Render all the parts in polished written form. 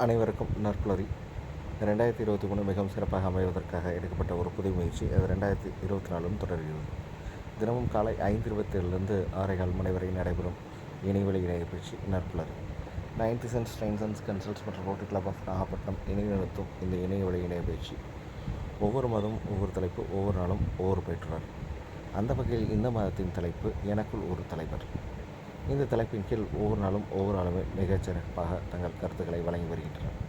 அனைவருக்கும் நற்புலரி. 2023 மிகவும் சிறப்பாக அமைவதற்காக எடுக்கப்பட்ட ஒரு புதிய முயற்சி. அது 2024 தொடர்கிறது. தினமும் காலை 5:27 6:15 மணி வரை நடைபெறும் இணையவழி இணையப்பயிற்சி நற்புலரி. 90 சென்ஸ் ட்ரெயின் சென்ஸ் கன்சல்ட்ஸ் மற்றும் ரோட்டரி கிளப் ஆஃப் நாகப்பட்டினம் இணையத்தும் இந்த இணையவழி இணையப்பயிற்சி. ஒவ்வொரு மாதமும் ஒவ்வொரு தலைப்பு, ஒவ்வொரு நாளும் ஒவ்வொரு பயிற்றுனர். அந்த வகையில் இந்த மாதத்தின் தலைப்பு எனக்குள் ஒரு தலைவர். இந்த தலைப்பின் கீழ் ஒவ்வொரு நாளும் ஒவ்வொரு ஆளுமே மிகச்சிறப்பாக தங்கள் கருத்துக்களை வழங்கி வருகின்றனர்.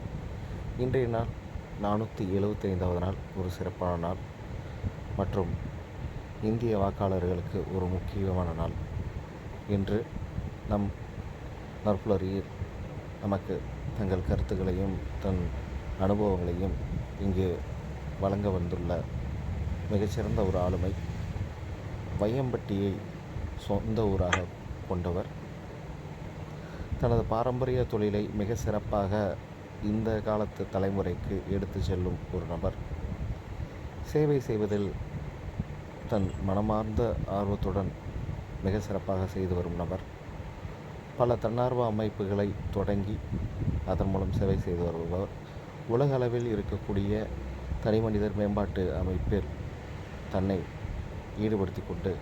இன்றைய நாள் 475வது நாள், ஒரு சிறப்பான நாள் மற்றும் இந்திய வாக்காளர்களுக்கு ஒரு முக்கியமான நாள். இன்று நம் நற்புலரியில் நமக்கு தங்கள் கருத்துக்களையும் தன் அனுபவங்களையும் இங்கு வழங்க வந்துள்ள மிகச்சிறந்த ஒரு ஆளுமை, வையம்பட்டியை சொந்த ஊராக கொண்டவர். தனது பாரம்பரிய தொழிலை மிக சிறப்பாக இந்த காலத்து தலைமுறைக்கு எடுத்து செல்லும் ஒரு நபர். சேவை செய்வதில் தன் மனமார்ந்த ஆர்வத்துடன் மிக சிறப்பாக செய்து வரும் நபர். பல தன்னார்வ அமைப்புகளை தொடங்கி அதன் மூலம் சேவை செய்து வருபவர். உலக அளவில் இருக்கக்கூடிய தனிமனிதர் மேம்பாட்டு அமைப்பில் தன்னை ஈடுபடுத்தி கொண்டு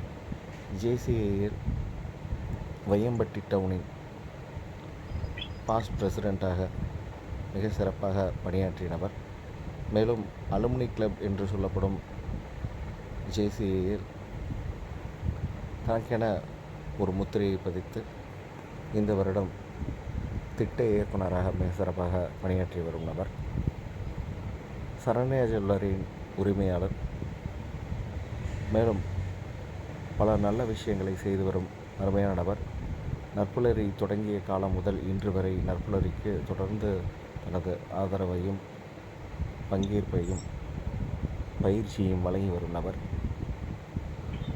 ஜேசிஏயில் வையம்பட்டி டவுனின் பாஸ்ட் பிரசிடெண்ட்டாக மிக சிறப்பாக பணியாற்றிய நபர். மேலும் அலுமினி கிளப் என்று சொல்லப்படும் ஜேசிஏயில் தனக்கென ஒரு முத்திரையை பதித்து இந்த வருடம் திட்ட இயக்குநராக மிக சிறப்பாக பணியாற்றி வரும் நபர். சரண்யா ஜுவல்லரியின் உரிமையாளர். மேலும் பல நல்ல விஷயங்களை செய்து வரும் அருமையான நபர். நற்புலரி தொடங்கிய காலம் முதல் இன்று வரை நற்புலரிக்கு தொடர்ந்து தனது ஆதரவையும் பங்கேற்பையும் பயிற்சியையும் வழங்கி வரும் நபர்.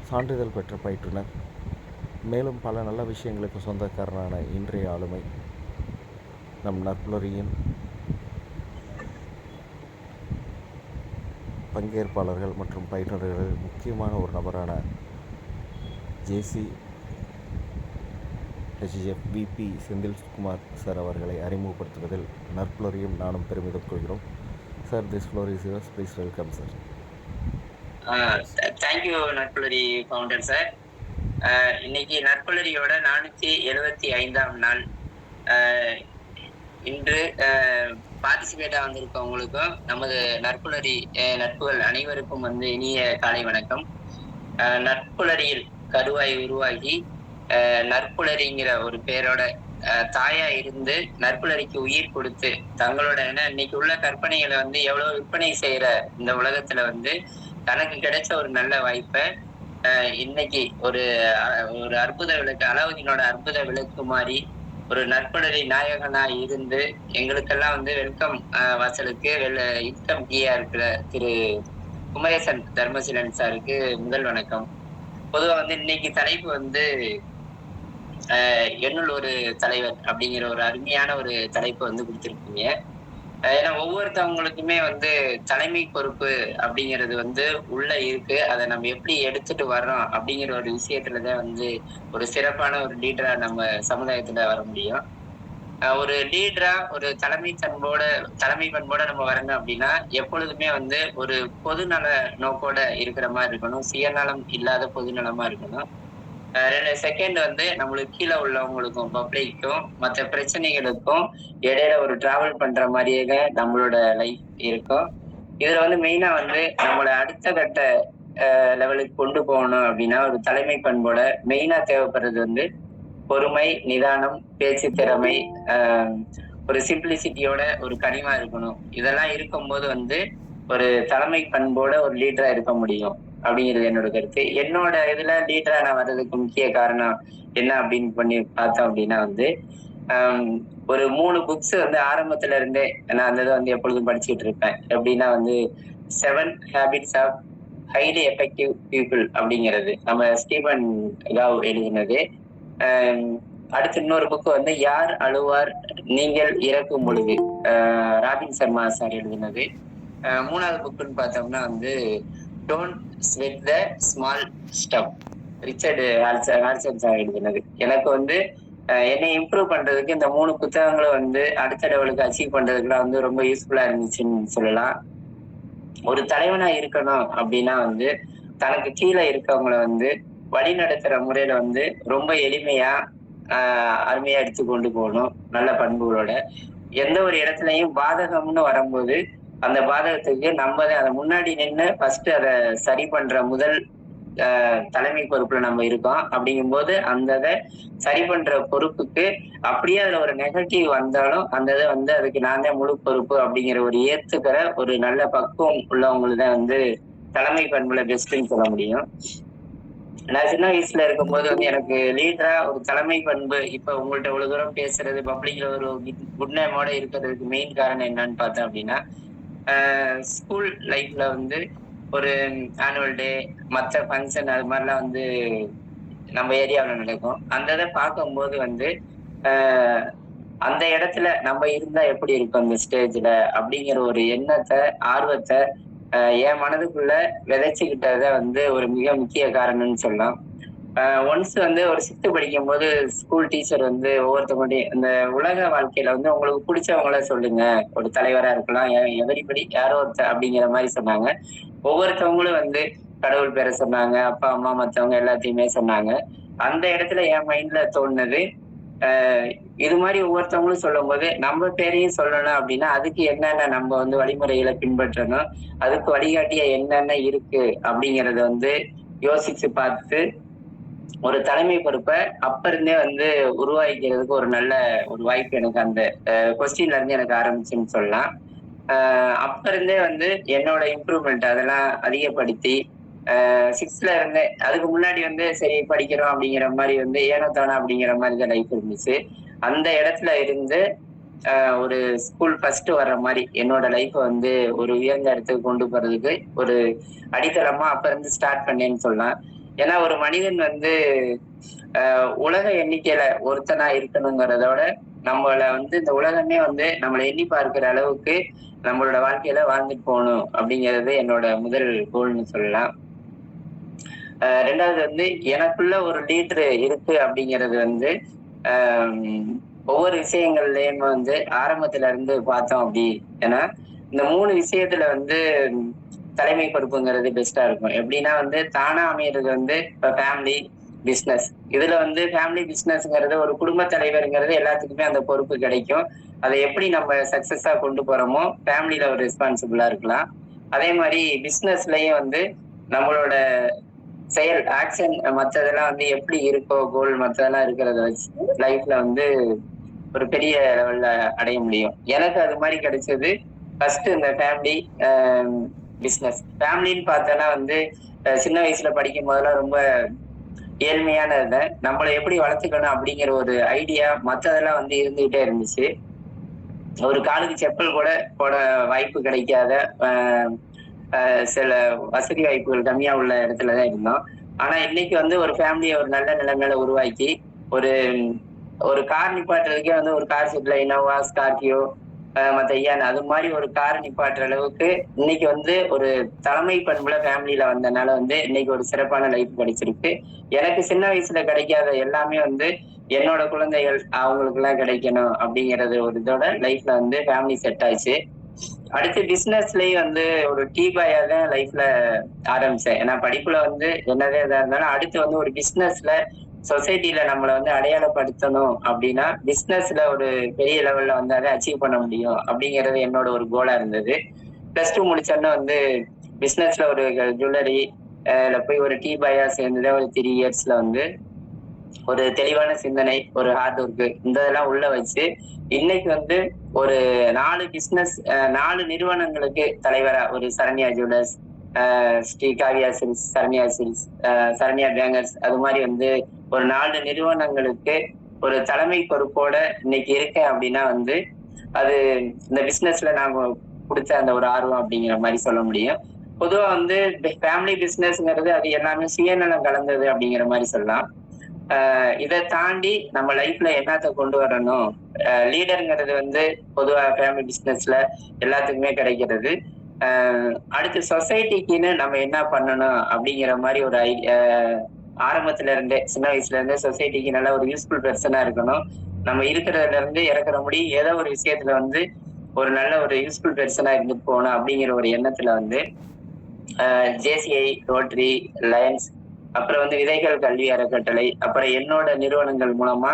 சான்றிதழ் பெற்ற பயிற்றுனர். மேலும் பல நல்ல விஷயங்களுக்கு சொந்தக்காரனான இன்றைய ஆளுமை நம் நற்புலரியின் பங்கேற்பாளர்கள் மற்றும் பயிற்றுனர்கள் முக்கியமான ஒரு நபரான JC HF VP Senthilkumar sir அவர்களை அறிமுகப்படுத்துவதில் நற்புலரியும் நானும் பெருமிதம் கொள்கிறோம். Sir, this floor is yours. Please welcome sir. Thank you Narpulari founder sir. இன்னைக்கு நற்புலரியோட 475ஆம் நாள். இன்று பார்ட்டிசிபேட்டாக வந்திருக்கவங்களுக்கும் நமது நற்புலரி நட்புகள் அனைவருக்கும் இனிய காலை வணக்கம். நற்புலரியில் கருவாய் உருவாகி நற்புலரிங்கிற ஒரு பேரோட தாயா இருந்து நற்புலரிக்கு உயிர் கொடுத்து தங்களோட இன்னைக்கு உள்ள கற்பனைகளை எவ்வளவு விற்பனை செய்யற இந்த உலகத்துல தனக்கு கிடைச்ச ஒரு நல்ல வாய்ப்பை இன்னைக்கு ஒரு அற்புத விளக்கு, அலாவுதீனோட அற்புத விளக்கு மாதிரி ஒரு நற்புலரி நாயகனா இருந்து எங்களுக்கெல்லாம் வெல்கம் வாசலுக்கு இன்கம் கீயா இருக்கிற திரு குமரேசன் தர்மசீலன் சாருக்கு முதல் வணக்கம். பொதுவா இன்னைக்கு தலைப்பு என்னுள் ஒரு தலைவர் அப்படிங்கிற ஒரு அருமையான ஒரு தலைப்பு கொடுத்திருக்கீங்க. ஏன்னா ஒவ்வொருத்தவங்களுக்குமே தலைமை பொறுப்பு அப்படிங்கிறது உள்ள இருக்கு. அதை நம்ம எப்படி எடுத்துட்டு வர்றோம் அப்படிங்கிற ஒரு விஷயத்துலதான் ஒரு சிறப்பான ஒரு லீடரா நம்ம சமுதாயத்துல வர முடியும். ஒரு லீடரா ஒரு தலைமை பண்போட நம்ம வரணும் அப்படின்னா எப்பொழுதுமே ஒரு பொதுநல நோக்கோட இருக்கிற மாதிரி இருக்கணும். சுயநலம் இல்லாத பொதுநலமா இருக்கணும். செகண்ட் நம்மளுக்கு கீழே உள்ளவங்களுக்கும் பப்ளிக்கும் மற்ற பிரச்சனைகளுக்கும் இடையில ஒரு டிராவல் பண்ற மாதிரியே நம்மளோட லைஃப் இருக்கும். இதுல மெயினா நம்மளோட அடுத்த கட்ட லெவலுக்கு கொண்டு போகணும் அப்படின்னா ஒரு தலைமை பண்போட மெயினா தேவைப்படுறது பொறுமை, நிதானம், பேச்சு திறமை, ஒரு சிம்பிளிசிட்டியோட ஒரு கனிமா இருக்கணும். இதெல்லாம் இருக்கும்போது ஒரு தலைமை பண்போட ஒரு லீடரா இருக்க முடியும் அப்படிங்கிறது என்னோட கருத்து. என்னோட இதுல லீடரா நான் வர்றதுக்கு முக்கிய காரணம் என்ன அப்படின்னு பார்த்தோம் அப்படின்னா ஒரு 3 புக்ஸ் ஆரம்பத்துல இருந்தே நான் அந்த இதை எப்பொழுதும் படிச்சுட்டு இருப்பேன். எப்படின்னா 7 Habits of Highly Effective People அப்படிங்கிறது நம்ம ஸ்டீபன் காவ் எழுதினது. அடுத்து இன்னொரு புக்கு யார் அழுவார் நீங்கள் இறக்கும் பொழுது, ராபின் சர்மா சார் எழுதினது. 3வது புக்குன்னு பார்த்தோம்னா don't sweat the small stuff, Richard Carlson sir எழுதினது. எனக்கு என்னை இம்ப்ரூவ் பண்றதுக்கு இந்த 3 புத்தகங்களும் வந்து அடுத்த லெவலுக்கு அச்சீவ் பண்றதுக்குலாம் வந்து ரொம்ப யூஸ்ஃபுல்லா இருந்துச்சுன்னு சொல்லலாம். ஒரு தலைவனா இருக்கணும் அப்படின்னா வந்து தனக்கு கீழே இருக்கவங்கள வந்து வழி நடத்துற முறையில வந்து ரொம்ப எளிமையா அருமையா எடுத்து கொண்டு போகணும் நல்ல பண்புகளோட. எந்த ஒரு இடத்துலயும் பாதகம்னு வரும்போது அந்த பாதகத்துக்கு நம்ம தான் அதை முன்னாடி நின்று ஃபர்ஸ்ட் அதை சரி பண்ற முதல் தலைமை பொறுப்புல நம்ம இருக்கோம். அப்படிங்கும்போது அந்த இதை சரி பண்ற பொறுப்புக்கு அப்படியே அதுல ஒரு நெகட்டிவ் வந்தாலும் அந்த இதை வந்து அதுக்கு நான் தான் முழு பொறுப்பு அப்படிங்கிற ஒரு ஏத்துக்கிற ஒரு நல்ல பக்குவம் உள்ளவங்களுக்கு தான் வந்து தலைமை பண்புல பெஸ்ட்ன்னு சொல்ல முடியும். நான் சின்ன வயசுல இருக்கும்போது வந்து எனக்கு லீடரா ஒரு தலைமை பண்பு இப்ப உங்கள்ட்ட இவ்வளவு தூரம் பேசுறது பப்ளிக்ல ஒரு குட் நேமோட இருக்கிறதுக்கு மெயின் காரணம் என்னன்னு பார்த்தேன் அப்படின்னா ஸ்கூல் லைஃப்ல வந்து ஒரு ஆனுவல் டே மற்ற ஃபங்க்ஷன் அது மாதிரிலாம் வந்து நம்ம ஏரியாவில் நடக்கும். அந்த இதை பார்க்கும்போது வந்து ஆஹ் அந்த இடத்துல நம்ம இருந்தா எப்படி இருக்கும் அந்த ஸ்டேஜ்ல அப்படிங்கிற ஒரு எண்ணத்தை ஆர்வத்தை என் மனதுக்குள்ள விதைச்சுக்கிட்டத வந்து ஒரு மிக முக்கிய காரணம்னு சொல்லலாம். ஒன்ஸ் வந்து ஒரு 6th படிக்கும் போது ஸ்கூல் டீச்சர் வந்து ஒவ்வொருத்தவங்களையும் இந்த உலக வாழ்க்கையில வந்து உங்களுக்கு பிடிச்சவங்கள சொல்லுங்க, ஒரு தலைவரா இருக்கலாம், எவரிபடி யாரோ ஒருத்தர் அப்படிங்கிற மாதிரி சொன்னாங்க. ஒவ்வொருத்தவங்களும் வந்து கடவுள் பேரை சொன்னாங்க, அப்பா அம்மா மத்தவங்க எல்லாத்தையுமே சொன்னாங்க. அந்த இடத்துல என் மைண்ட்ல தோணுனது இது மாதிரி ஒவ்வொருத்தவங்களும் சொல்லும் போது நம்ம பேரையும் சொல்லணும் அப்படின்னா அதுக்கு என்னென்ன நம்ம வந்து வழிமுறைகளை பின்பற்றணும், அதுக்கு வழிகாட்டிய என்னென்ன இருக்கு அப்படிங்கறத வந்து யோசிச்சு பார்த்து ஒரு தலைமை பொறுப்பை அப்ப இருந்தே வந்து உருவாக்கிக்கிறதுக்கு ஒரு நல்ல ஒரு வாய்ப்பு எனக்கு அந்த கொஸ்டின்ல இருந்து எனக்கு ஆரம்பிச்சுன்னு சொல்லலாம். அப்ப இருந்தே வந்து என்னோட இம்ப்ரூவ்மெண்ட் அதெல்லாம் அதிகப்படுத்தி 6th இருந்தே அதுக்கு முன்னாடி வந்து சரி படிக்கிறோம் அப்படிங்கிற மாதிரி வந்து ஏனோ தானோ அப்படிங்கிற மாதிரி தான் லைஃப் இருந்துச்சு. அந்த இடத்துல இருந்து ஒரு ஸ்கூல் ஃபர்ஸ்ட் வர்ற மாதிரி என்னோட லைஃப் வந்து ஒரு உயர்ந்த இடத்துக்கு கொண்டு போறதுக்கு ஒரு அடித்தளமா அப்ப இருந்து ஸ்டார்ட் பண்ணேன்னு சொல்லலாம். ஏன்னா ஒரு மனிதன் வந்து உலக எண்ணிக்கையில ஒருத்தனா இருக்கணுங்கிறதோட நம்மள வந்து இந்த உலகமே வந்து நம்மளை எண்ணி பார்க்கிற அளவுக்கு நம்மளோட வாழ்க்கையில வாழ்ந்துட்டு போகணும் அப்படிங்கிறது என்னோட முதல் கோல்னு சொல்லலாம். ரெண்டாவது வந்து எனக்குள்ள ஒரு லீடர் இருக்கு அப்படிங்கிறது வந்து ஒவ்வொரு விஷயங்கள்லயும் வந்து ஆரம்பத்துல இருந்து பார்த்தோம் அப்படி. ஏன்னா இந்த 3 விஷயத்துல வந்து தலைமை பொறுப்புங்கிறது பெஸ்டா இருக்கும். எப்படின்னா வந்து தானா அமையிறது வந்து இப்ப ஃபேமிலி பிசினஸ். இதுல வந்து ஃபேமிலி பிசினஸ்ங்கிறது ஒரு குடும்ப தலைவருங்கிறது எல்லாத்துக்குமே அந்த பொறுப்பு கிடைக்கும். அதை எப்படி நம்ம சக்சஸா கொண்டு போறோமோ ஃபேமிலியில ஒரு ரெஸ்பான்சிபிளா இருக்கலாம். அதே மாதிரி பிசினஸ்லயும் வந்து நம்மளோட செயல் ஆக்ஷன் மற்றதெல்லாம் வந்து எப்படி இருக்கோ கோல் மற்றதெல்லாம் இருக்கிறத வச்சு லைஃப்ல வந்து ஒரு பெரிய லெவல்ல அடைய முடியும். எனக்கு அது மாதிரி கிடைச்சது ஃபர்ஸ்ட் இந்த ஃபேமிலி பிசினஸ். ஃபேமிலின்னு பார்த்தோன்னா வந்து சின்ன வயசுல படிக்கும் போதெல்லாம் ரொம்ப ஏழ்மையான இதை நம்மளை எப்படி வளர்த்துக்கணும் அப்படிங்கிற ஒரு ஐடியா மற்றதெல்லாம் வந்து இருந்துகிட்டே இருந்துச்சு. ஒரு காலுக்கு செப்பல் கூட போட வாய்ப்பு கிடைக்காத சில வசதி வாய்ப்புகள் கம்மியா உள்ள இடத்துலதான் இருந்தோம். ஆனா இன்னைக்கு வந்து ஒரு ஃபேமிலியை ஒரு நல்ல நிலைமையில உருவாக்கி ஒரு ஒரு கார் நிப்பாட்டுறதுக்கே வந்து ஒரு கார் செட்ல இனோவா ஸ்கார்பியோ மத்த ஐயான் அது மாதிரி ஒரு கார் நிப்பாட்டுற அளவுக்கு இன்னைக்கு வந்து ஒரு தலைமை பண்புல ஃபேமிலியில வந்தனால வந்து இன்னைக்கு ஒரு சிறப்பான லைஃப் கிடைச்சிருக்கு. எனக்கு சின்ன வயசுல கிடைக்காத எல்லாமே வந்து என்னோட குழந்தைகள் அவங்களுக்கு எல்லாம் கிடைக்கணும் அப்படிங்கறது ஒரு இதோட லைஃப்ல வந்து ஃபேமிலி செட் ஆயிடுச்சு. அடுத்து பிசினஸ்லயும் வந்து ஒரு டீ பாயா தான் லைஃப்ல ஆரம்பிச்சேன். ஏன்னா படிப்புல வந்து என்னதே இதா இருந்தாலும் அடுத்து வந்து ஒரு பிசினஸ்ல சொசைட்டில நம்மளை வந்து அடையாளப்படுத்தணும் அப்படின்னா பிசினஸ்ல ஒரு பெரிய லெவல்ல வந்து அதை அச்சீவ் பண்ண முடியும் அப்படிங்கிறது என்னோட ஒரு கோலா இருந்தது. +2 முடிச்சோன்னா வந்து பிசினஸ்ல ஒரு ஜுவல்லரி போய் ஒரு டீ பாயா சேர்ந்துதான் ஒரு 3 இயர்ஸ்ல வந்து ஒரு தெளிவான சிந்தனை ஒரு ஹார்ட் ஒர்க் இந்த இதெல்லாம் உள்ள வச்சு இன்னைக்கு வந்து ஒரு 4 பிசினஸ் 4 நிறுவனங்களுக்கு தலைவரா ஒரு Saranya jewellers, Sri Kaviya silks, Saranya silks, Saranya bankers அது மாதிரி வந்து ஒரு 4 நிறுவனங்களுக்கு ஒரு தலைமை பொறுப்போட இன்னைக்கு இருக்கேன் அப்படின்னா வந்து அது இந்த பிசினஸ்ல நாங்க கொடுத்த அந்த ஒரு ஆர்வம் அப்படிங்கிற மாதிரி சொல்ல முடியும். பொதுவா வந்து ஃபேமிலி பிசினஸ்ங்கிறது அது எல்லாமே சுயநலம் கலந்தது அப்படிங்கிற மாதிரி சொல்லலாம். இதை தாண்டி நம்ம லைஃப்ல என்னத்த கொண்டு வரணும், லீடருங்கிறது வந்து பொதுவா ஃபேமிலி பிசினஸ்ல எல்லாத்துக்குமே கிடைக்கிறது. அடுத்து சொசைட்டிக்குன்னு நம்ம என்ன பண்ணணும் அப்படிங்கிற மாதிரி ஒரு ஆரம்பத்துல இருந்தே சின்ன வயசுல இருந்தே சொசைட்டிக்கு நல்ல ஒரு யூஸ்ஃபுல் பெர்சனா இருக்கணும். நம்ம இருக்கிறதுல இருந்து இறக்குற முடி ஏதோ ஒரு விஷயத்துல வந்து ஒரு நல்ல ஒரு யூஸ்ஃபுல் பெர்சனா இருந்துட்டு போகணும் அப்படிங்கிற ஒரு எண்ணத்துல வந்து ஜேசிஐ, ரோட்டரி, லயன்ஸ், அப்புறம் வந்து விதைகள் கல்வி அறக்கட்டளை, அப்புறம் என்னோட நிறுவனங்கள் மூலமா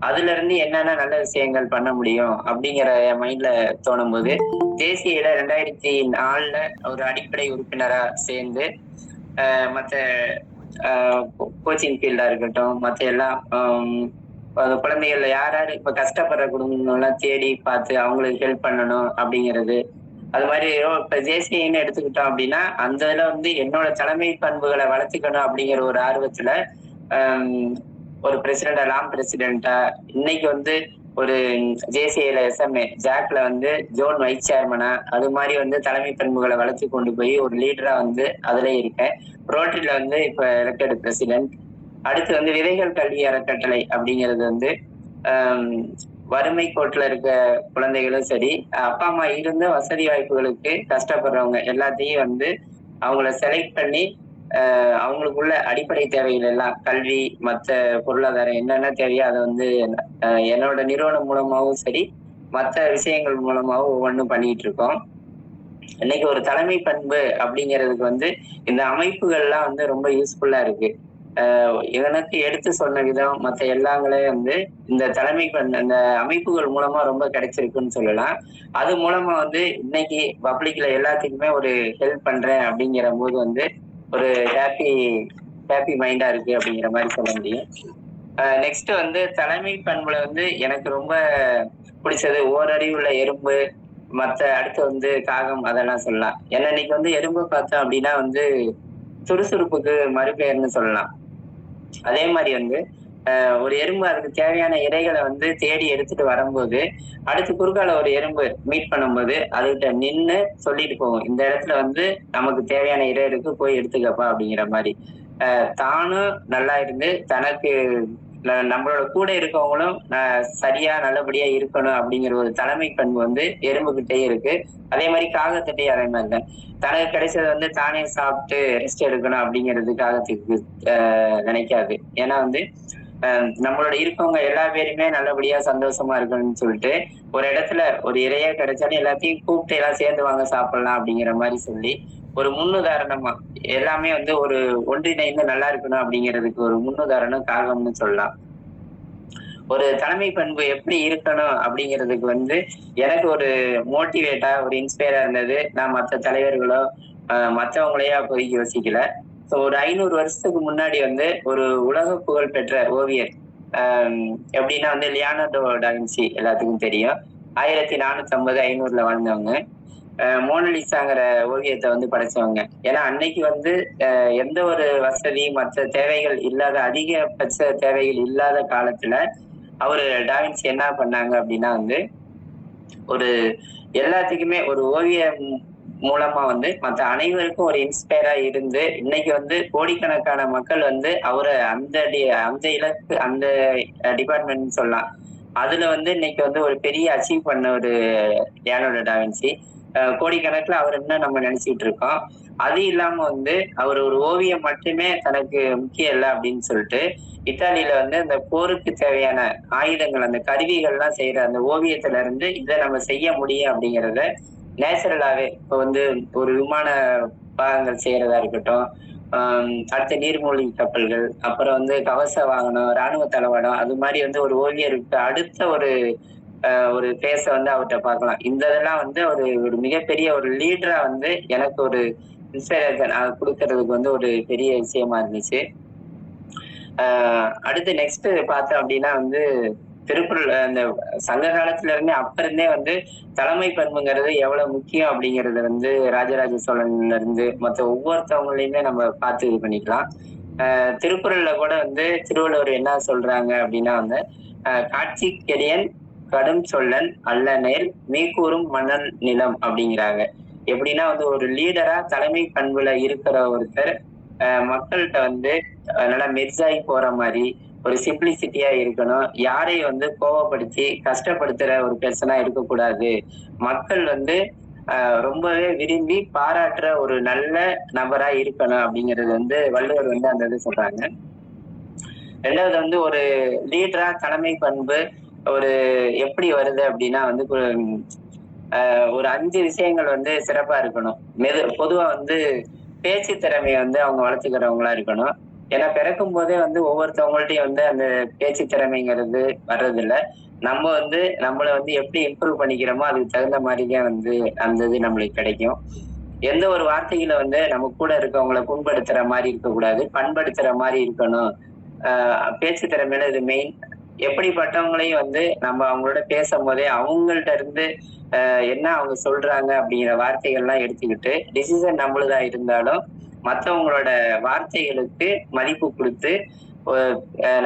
அதுல இருந்து என்னென்ன நல்ல விஷயங்கள் பண்ண முடியும் அப்படிங்கிற என் மைண்ட்ல தோணும் போது ஜேசிஐல 2004ல ஒரு அடிப்படை உறுப்பினரா சேர்ந்து மற்ற கோச்சிங் ஃபீல்டா இருக்கட்டும், மற்ற எல்லாம் குழந்தைகள்ல யார் யார் இப்ப கஷ்டப்படுற குடும்பங்கள் எல்லாம் தேடி பார்த்து அவங்களுக்கு ஹெல்ப் பண்ணணும் அப்படிங்கிறது. அது மாதிரி இப்ப ஜேசிஐன்னு எடுத்துக்கிட்டோம் அப்படின்னா அந்த இதுல வந்து என்னோட தலைமை பண்புகளை வளர்த்துக்கணும் அப்படிங்கிற ஒரு ஆர்வத்துல ஒரு பிரசிடண்டா லாம் பிரசிடென்டா இன்னைக்கு வந்து ஒரு ஜேசிஐல எஸ்எம்ஏ ஜாக்ல வந்து ஜோன் வைஸ் சேர்மனா அது மாதிரி வந்து தலைமை பண்புகளை வளர்த்து கொண்டு போய் ஒரு லீடரா வந்து அதுல இருக்கேன். ரோட்டரியில வந்து இப்ப எலெக்டட் பிரசிடென்ட். அடுத்து வந்து விதைகள் கல்வி அறக்கட்டளை அப்படிங்கிறது வந்து வறுமை கோட்டுல இருக்க குழந்தைகளும் சரி, அப்பா அம்மா இருந்த வசதி வாய்ப்புகளுக்கு கஷ்டப்படுறவங்க எல்லாத்தையும் வந்து அவங்கள செலக்ட் பண்ணி அவங்களுக்குள்ள அடிப்படை தேவைகள் எல்லாம் கல்வி, மற்ற பொருளாதாரம் என்னென்ன தேவையோ அதை வந்து என்னோட நிறுவனம் மூலமாகவும் சரி, மற்ற விஷயங்கள் மூலமாகவும் ஒவ்வொன்றும் பண்ணிட்டு இருக்கோம். இன்னைக்கு ஒரு தலைமை பண்பு அப்படிங்கிறதுக்கு வந்து இந்த அமைப்புகள்லாம் வந்து ரொம்ப யூஸ்ஃபுல்லா இருக்கு. எனக்கு எடுத்து சொன்ன விதம் மற்ற எல்லாங்களே வந்து இந்த தலைமை இந்த அமைப்புகள் மூலமா ரொம்ப கிடைச்சிருக்குன்னு சொல்லலாம். அது மூலமா வந்து இன்னைக்கு பப்ளிக்ல எல்லாத்துக்குமே ஒரு ஹெல்ப் பண்றேன் அப்படிங்கிற போது வந்து ஒரு ஹாப்பி மைண்டா இருக்கு அப்படிங்கிற மாதிரி சொல்ல முடியும். நெக்ஸ்ட் வந்து தலைமை பண்புல வந்து எனக்கு ரொம்ப பிடிச்சது ஓரறிவுள்ள எறும்பு, மற்ற அடுத்து வந்து காகம், அதெல்லாம் சொல்லலாம். ஏன்னா இன்னைக்கு வந்து எறும்பு பார்த்தோம் அப்படின்னா வந்து சுறுசுறுப்புக்கு மறுபெயர்னு சொல்லலாம். அதே மாதிரி வந்து ஒரு எறும்பு அதுக்கு தேவையான இரைகளை வந்து தேடி எடுத்துட்டு வரும்போது அடுத்து குறுக்கால ஒரு எறும்பு மீட் பண்ணும்போது அதுகிட்ட நின்னு சொல்லிட்டு போகும், இந்த இடத்துல வந்து நமக்கு தேவையான இரை இருக்கு, போய் எடுத்துக்கப்பா அப்படிங்கிற மாதிரி. தானும் நல்லா இருந்து தனக்கு நம்மளோட கூட இருக்கவங்களும் சரியா நல்லபடியா இருக்கணும் அப்படிங்கிற ஒரு தலைமை பண்பு வந்து எறும்புகிட்டே இருக்கு. அதே மாதிரி காகத்திட்டையும் அதே மாதிரி தான். தனக்கு கிடைச்சதை வந்து தானே சாப்பிட்டு ரெஸ்ட் எடுக்கணும் அப்படிங்கிறது காகத்துக்கு நினைக்காது. ஏன்னா வந்து நம்மளோட இருக்கவங்க எல்லா பேருமே நல்லபடியா சந்தோஷமா இருக்கணும்னு சொல்லிட்டு ஒரு இடத்துல ஒரு இறையா கிடைச்சாலும் எல்லாத்தையும் கூப்பிட்டு எல்லாம் சேர்ந்து வாங்க சாப்பிடலாம் அப்படிங்கிற மாதிரி சொல்லி ஒரு முன்னுதாரணமா எல்லாமே வந்து ஒரு ஒன்றிணைந்து நல்லா இருக்கணும் அப்படிங்கிறதுக்கு ஒரு முன்னுதாரணம் காகம்னு சொல்லலாம். ஒரு தலைமை பண்பு எப்படி இருக்கணும் அப்படிங்கிறதுக்கு வந்து எனக்கு ஒரு மோட்டிவேட்டா ஒரு இன்ஸ்பயரா இருந்தது. நான் மற்ற தலைவர்களோ மற்றவங்களையா அப்போதைக்கு யோசிக்கல. ஸோ ஒரு 500 வருஷத்துக்கு முன்னாடி வந்து ஒரு உலக புகழ் பெற்ற ஓவியர் எப்படின்னா வந்து லியோனார்டோ டாவின்சி எல்லாத்துக்கும் தெரியும். 1450 500ல வாழ்ந்தவங்க. மோனலிசாங்கிற ஓவியத்தை வந்து படைச்சவங்க. ஏன்னா அன்னைக்கு வந்து எந்த ஒரு வசதி மற்ற தேவைகள் இல்லாத அதிகபட்ச தேவைகள் இல்லாத காலத்துல அவரு டாவின்சி என்ன பண்ணாங்க அப்படின்னா வந்து ஒரு எல்லாத்துக்குமே ஒரு ஓவியம் மூலமா வந்து மற்ற அனைவருக்கும் ஒரு இன்ஸ்பயரா இருந்து இன்னைக்கு வந்து கோடிக்கணக்கான மக்கள் வந்து அவரை அந்த இலக்கு அந்த டிபார்ட்மெண்ட் சொல்லலாம். அதுல வந்து இன்னைக்கு வந்து ஒரு பெரிய அச்சீவ் பண்ண ஒரு லியோனார்டோ டாவின்சி. கோடிக்கணக்கில் அவர் என்ன நம்ம நினைச்சிட்டு இருக்கோம். அது இல்லாம வந்து அவர் ஒரு ஓவியம் மட்டுமே தனக்கு முக்கியம் இல்லை அப்படின்னு சொல்லிட்டு இத்தாலியில வந்து அந்த போருக்கு தேவையான ஆயுதங்கள் அந்த கருவிகள்லாம் செய்யற அந்த ஓவியத்துல இருந்து இதை நம்ம செய்ய முடியும் அப்படிங்கிறத நேச்சுரலாவே இப்போ வந்து ஒரு விமான பாகங்கள் செய்யறதா இருக்கட்டும், அடுத்த நீர்மூழ்கி கப்பல்கள், அப்புறம் வந்து கவச வாகனம், இராணுவ தளவாடம், அது மாதிரி வந்து ஒரு ஓவியருக்கு அடுத்த ஒரு பேச வந்து அவர்கிட்ட பார்க்கலாம். இந்த இதெல்லாம் வந்து ஒரு மிகப்பெரிய ஒரு லீடரா வந்து எனக்கு ஒரு இன்ஸ்பைரேஷன் கொடுக்கறதுக்கு வந்து ஒரு பெரிய விஷயமா இருந்துச்சு. அடுத்து நெக்ஸ்ட் பார்த்தோம் அப்படின்னா வந்து திருக்குறள் அந்த சங்க காலத்துல இருந்தே அப்ப இருந்தே வந்து தலைமை பண்புங்கிறது எவ்வளவு முக்கியம் அப்படிங்கறது வந்து ராஜராஜ சோழன்ல இருந்து மற்ற ஒவ்வொருத்தவங்களையுமே நம்ம பார்த்து இது பண்ணிக்கலாம். திருக்குறள்ல கூட வந்து திருவள்ளுவர் என்ன சொல்றாங்க அப்படின்னா வந்து காட்சிக்கெடியன் கடும் சொல்லன் அல்லநேல் மீக்கூறும் மணல் நிலம் அப்படிங்கிறாங்க. எப்படின்னா வந்து ஒரு லீடரா தலைமை பண்புல இருக்கிற ஒருத்தர் மக்கள்கிட்ட வந்து நல்லா மெர்ஜாகி போற மாதிரி ஒரு சிம்பிளிசிட்டியா இருக்கணும். யாரையும் வந்து கோவப்படுத்தி கஷ்டப்படுத்துற ஒரு பெர்சனா இருக்கக்கூடாது. மக்கள் வந்து ரொம்பவே விரும்பி பாராட்டுற ஒரு நல்ல நபரா இருக்கணும் அப்படிங்கிறது வந்து வள்ளுவர் வந்து அந்த இது சொல்றாங்க. ரெண்டாவது வந்து ஒரு லீடரா தலைமை பண்பு ஒரு எப்படி வருது அப்படின்னா வந்து ஒரு 5 விஷயங்கள் வந்து சிறப்பா இருக்கணும். பொதுவா வந்து பேச்சு திறமையை வந்து அவங்க வளர்த்துக்கிறவங்களா இருக்கணும். ஏன்னா பிறக்கும் போதே வந்து ஒவ்வொருத்தவங்கள்ட்டையும் வந்து அந்த பேச்சு திறமைங்கிறது வர்றதில்ல. நம்ம வந்து நம்மள வந்து எப்படி இம்ப்ரூவ் பண்ணிக்கிறோமோ அதுக்கு தகுந்த மாதிரி தான் வந்து அந்த இது நம்மளுக்கு கிடைக்கும். எந்த ஒரு வார்த்தைகள வந்து நம்ம கூட இருக்கவங்கள புண்படுத்துற மாரி இருக்கக்கூடாது. பண்படுத்துற மாரி இருக்கணும். பேச்சு திறமையில இது மெயின். எப்படிப்பட்டவங்களையும் வந்து நம்ம அவங்களோட பேசும்போதே அவங்கள்ட்ட இருந்து என்ன அவங்க சொல்றாங்க அப்படிங்கிற வார்த்தைகள்லாம் எடுத்துக்கிட்டு, டிசிஷன் நம்மளுதா இருந்தாலும், மத்தவங்களோட வார்த்தைகளுக்கு மதிப்பு குடுத்து, ஒ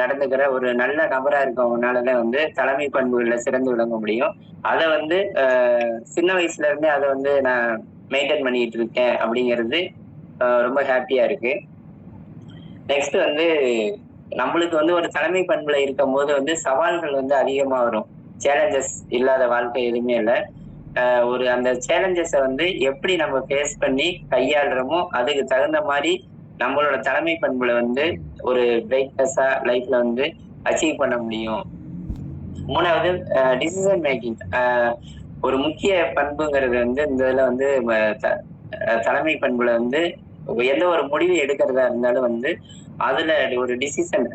நடந்துக்கிற ஒரு நல்ல நபரா இருக்கவங்கனால தான் வந்து தலைமை பண்புகள்ல சிறந்து விளங்க முடியும். அத வந்து சின்ன வயசுல இருந்தே அத வந்து நான் மெயின்டெயின் பண்ணிட்டு இருக்கேன் அப்படிங்கிறது ரொம்ப ஹேப்பியா இருக்கு. நெக்ஸ்ட் வந்து நம்மளுக்கு வந்து ஒரு தலைமை பண்புல இருக்கும்போது வந்து சவால்கள் வந்து அதிகமா வரும். சேலஞ்சஸ் இல்லாத வாழ்க்கை எதுவுமே இல்ல. ஒரு அந்த சேலஞ்சஸ வந்து எப்படி நம்ம ஃபேஸ் பண்ணி கையாளுறோமோ, அதுக்கு தகுந்த மாரி நம்மளோட தலைமை பண்புல வந்து ஒரு பிரைட்னஸா லைஃப்ல வந்து அச்சீவ் பண்ண முடியும். 3வது டிசிஷன் மேக்கிங். ஒரு முக்கிய பண்புங்கிறது வந்து இந்த இதுல வந்து தலைமை பண்புல வந்து எந்த ஒரு முடிவு எடுக்கிறதா இருந்தாலும் வந்து அதுல ஒரு டிசிஷன்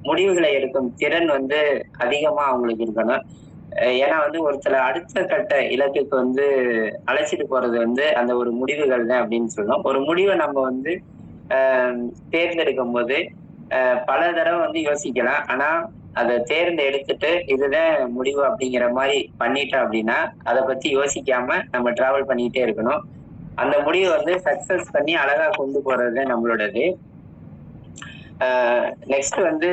முடிவுகளை எடுக்கும் திறன் வந்து அதிகமா அவங்களுக்கு இருக்கணும். ஏன்னா வந்து ஒருத்தர அடுத்த கட்ட இலக்குக்கு வந்து அழைச்சிட்டு போறது வந்து அந்த ஒரு முடிவுகள் தான் அப்படின்னு சொல்லணும். ஒரு முடிவை நம்ம வந்து தேர்ந்தெடுக்கும் போது பல தடவை வந்து யோசிக்கலாம். ஆனா அதை தேர்ந்தெடுத்துட்டு இதுதான் முடிவு அப்படிங்கிற மாதிரி பண்ணிட்டோம் அப்படின்னா அதை பத்தி யோசிக்காம நம்ம டிராவல் பண்ணிட்டே இருக்கணும். அந்த முடிவை வந்து சக்சஸ் பண்ணி அழகா கொண்டு போறது நம்மளோடது. நெக்ஸ்ட் வந்து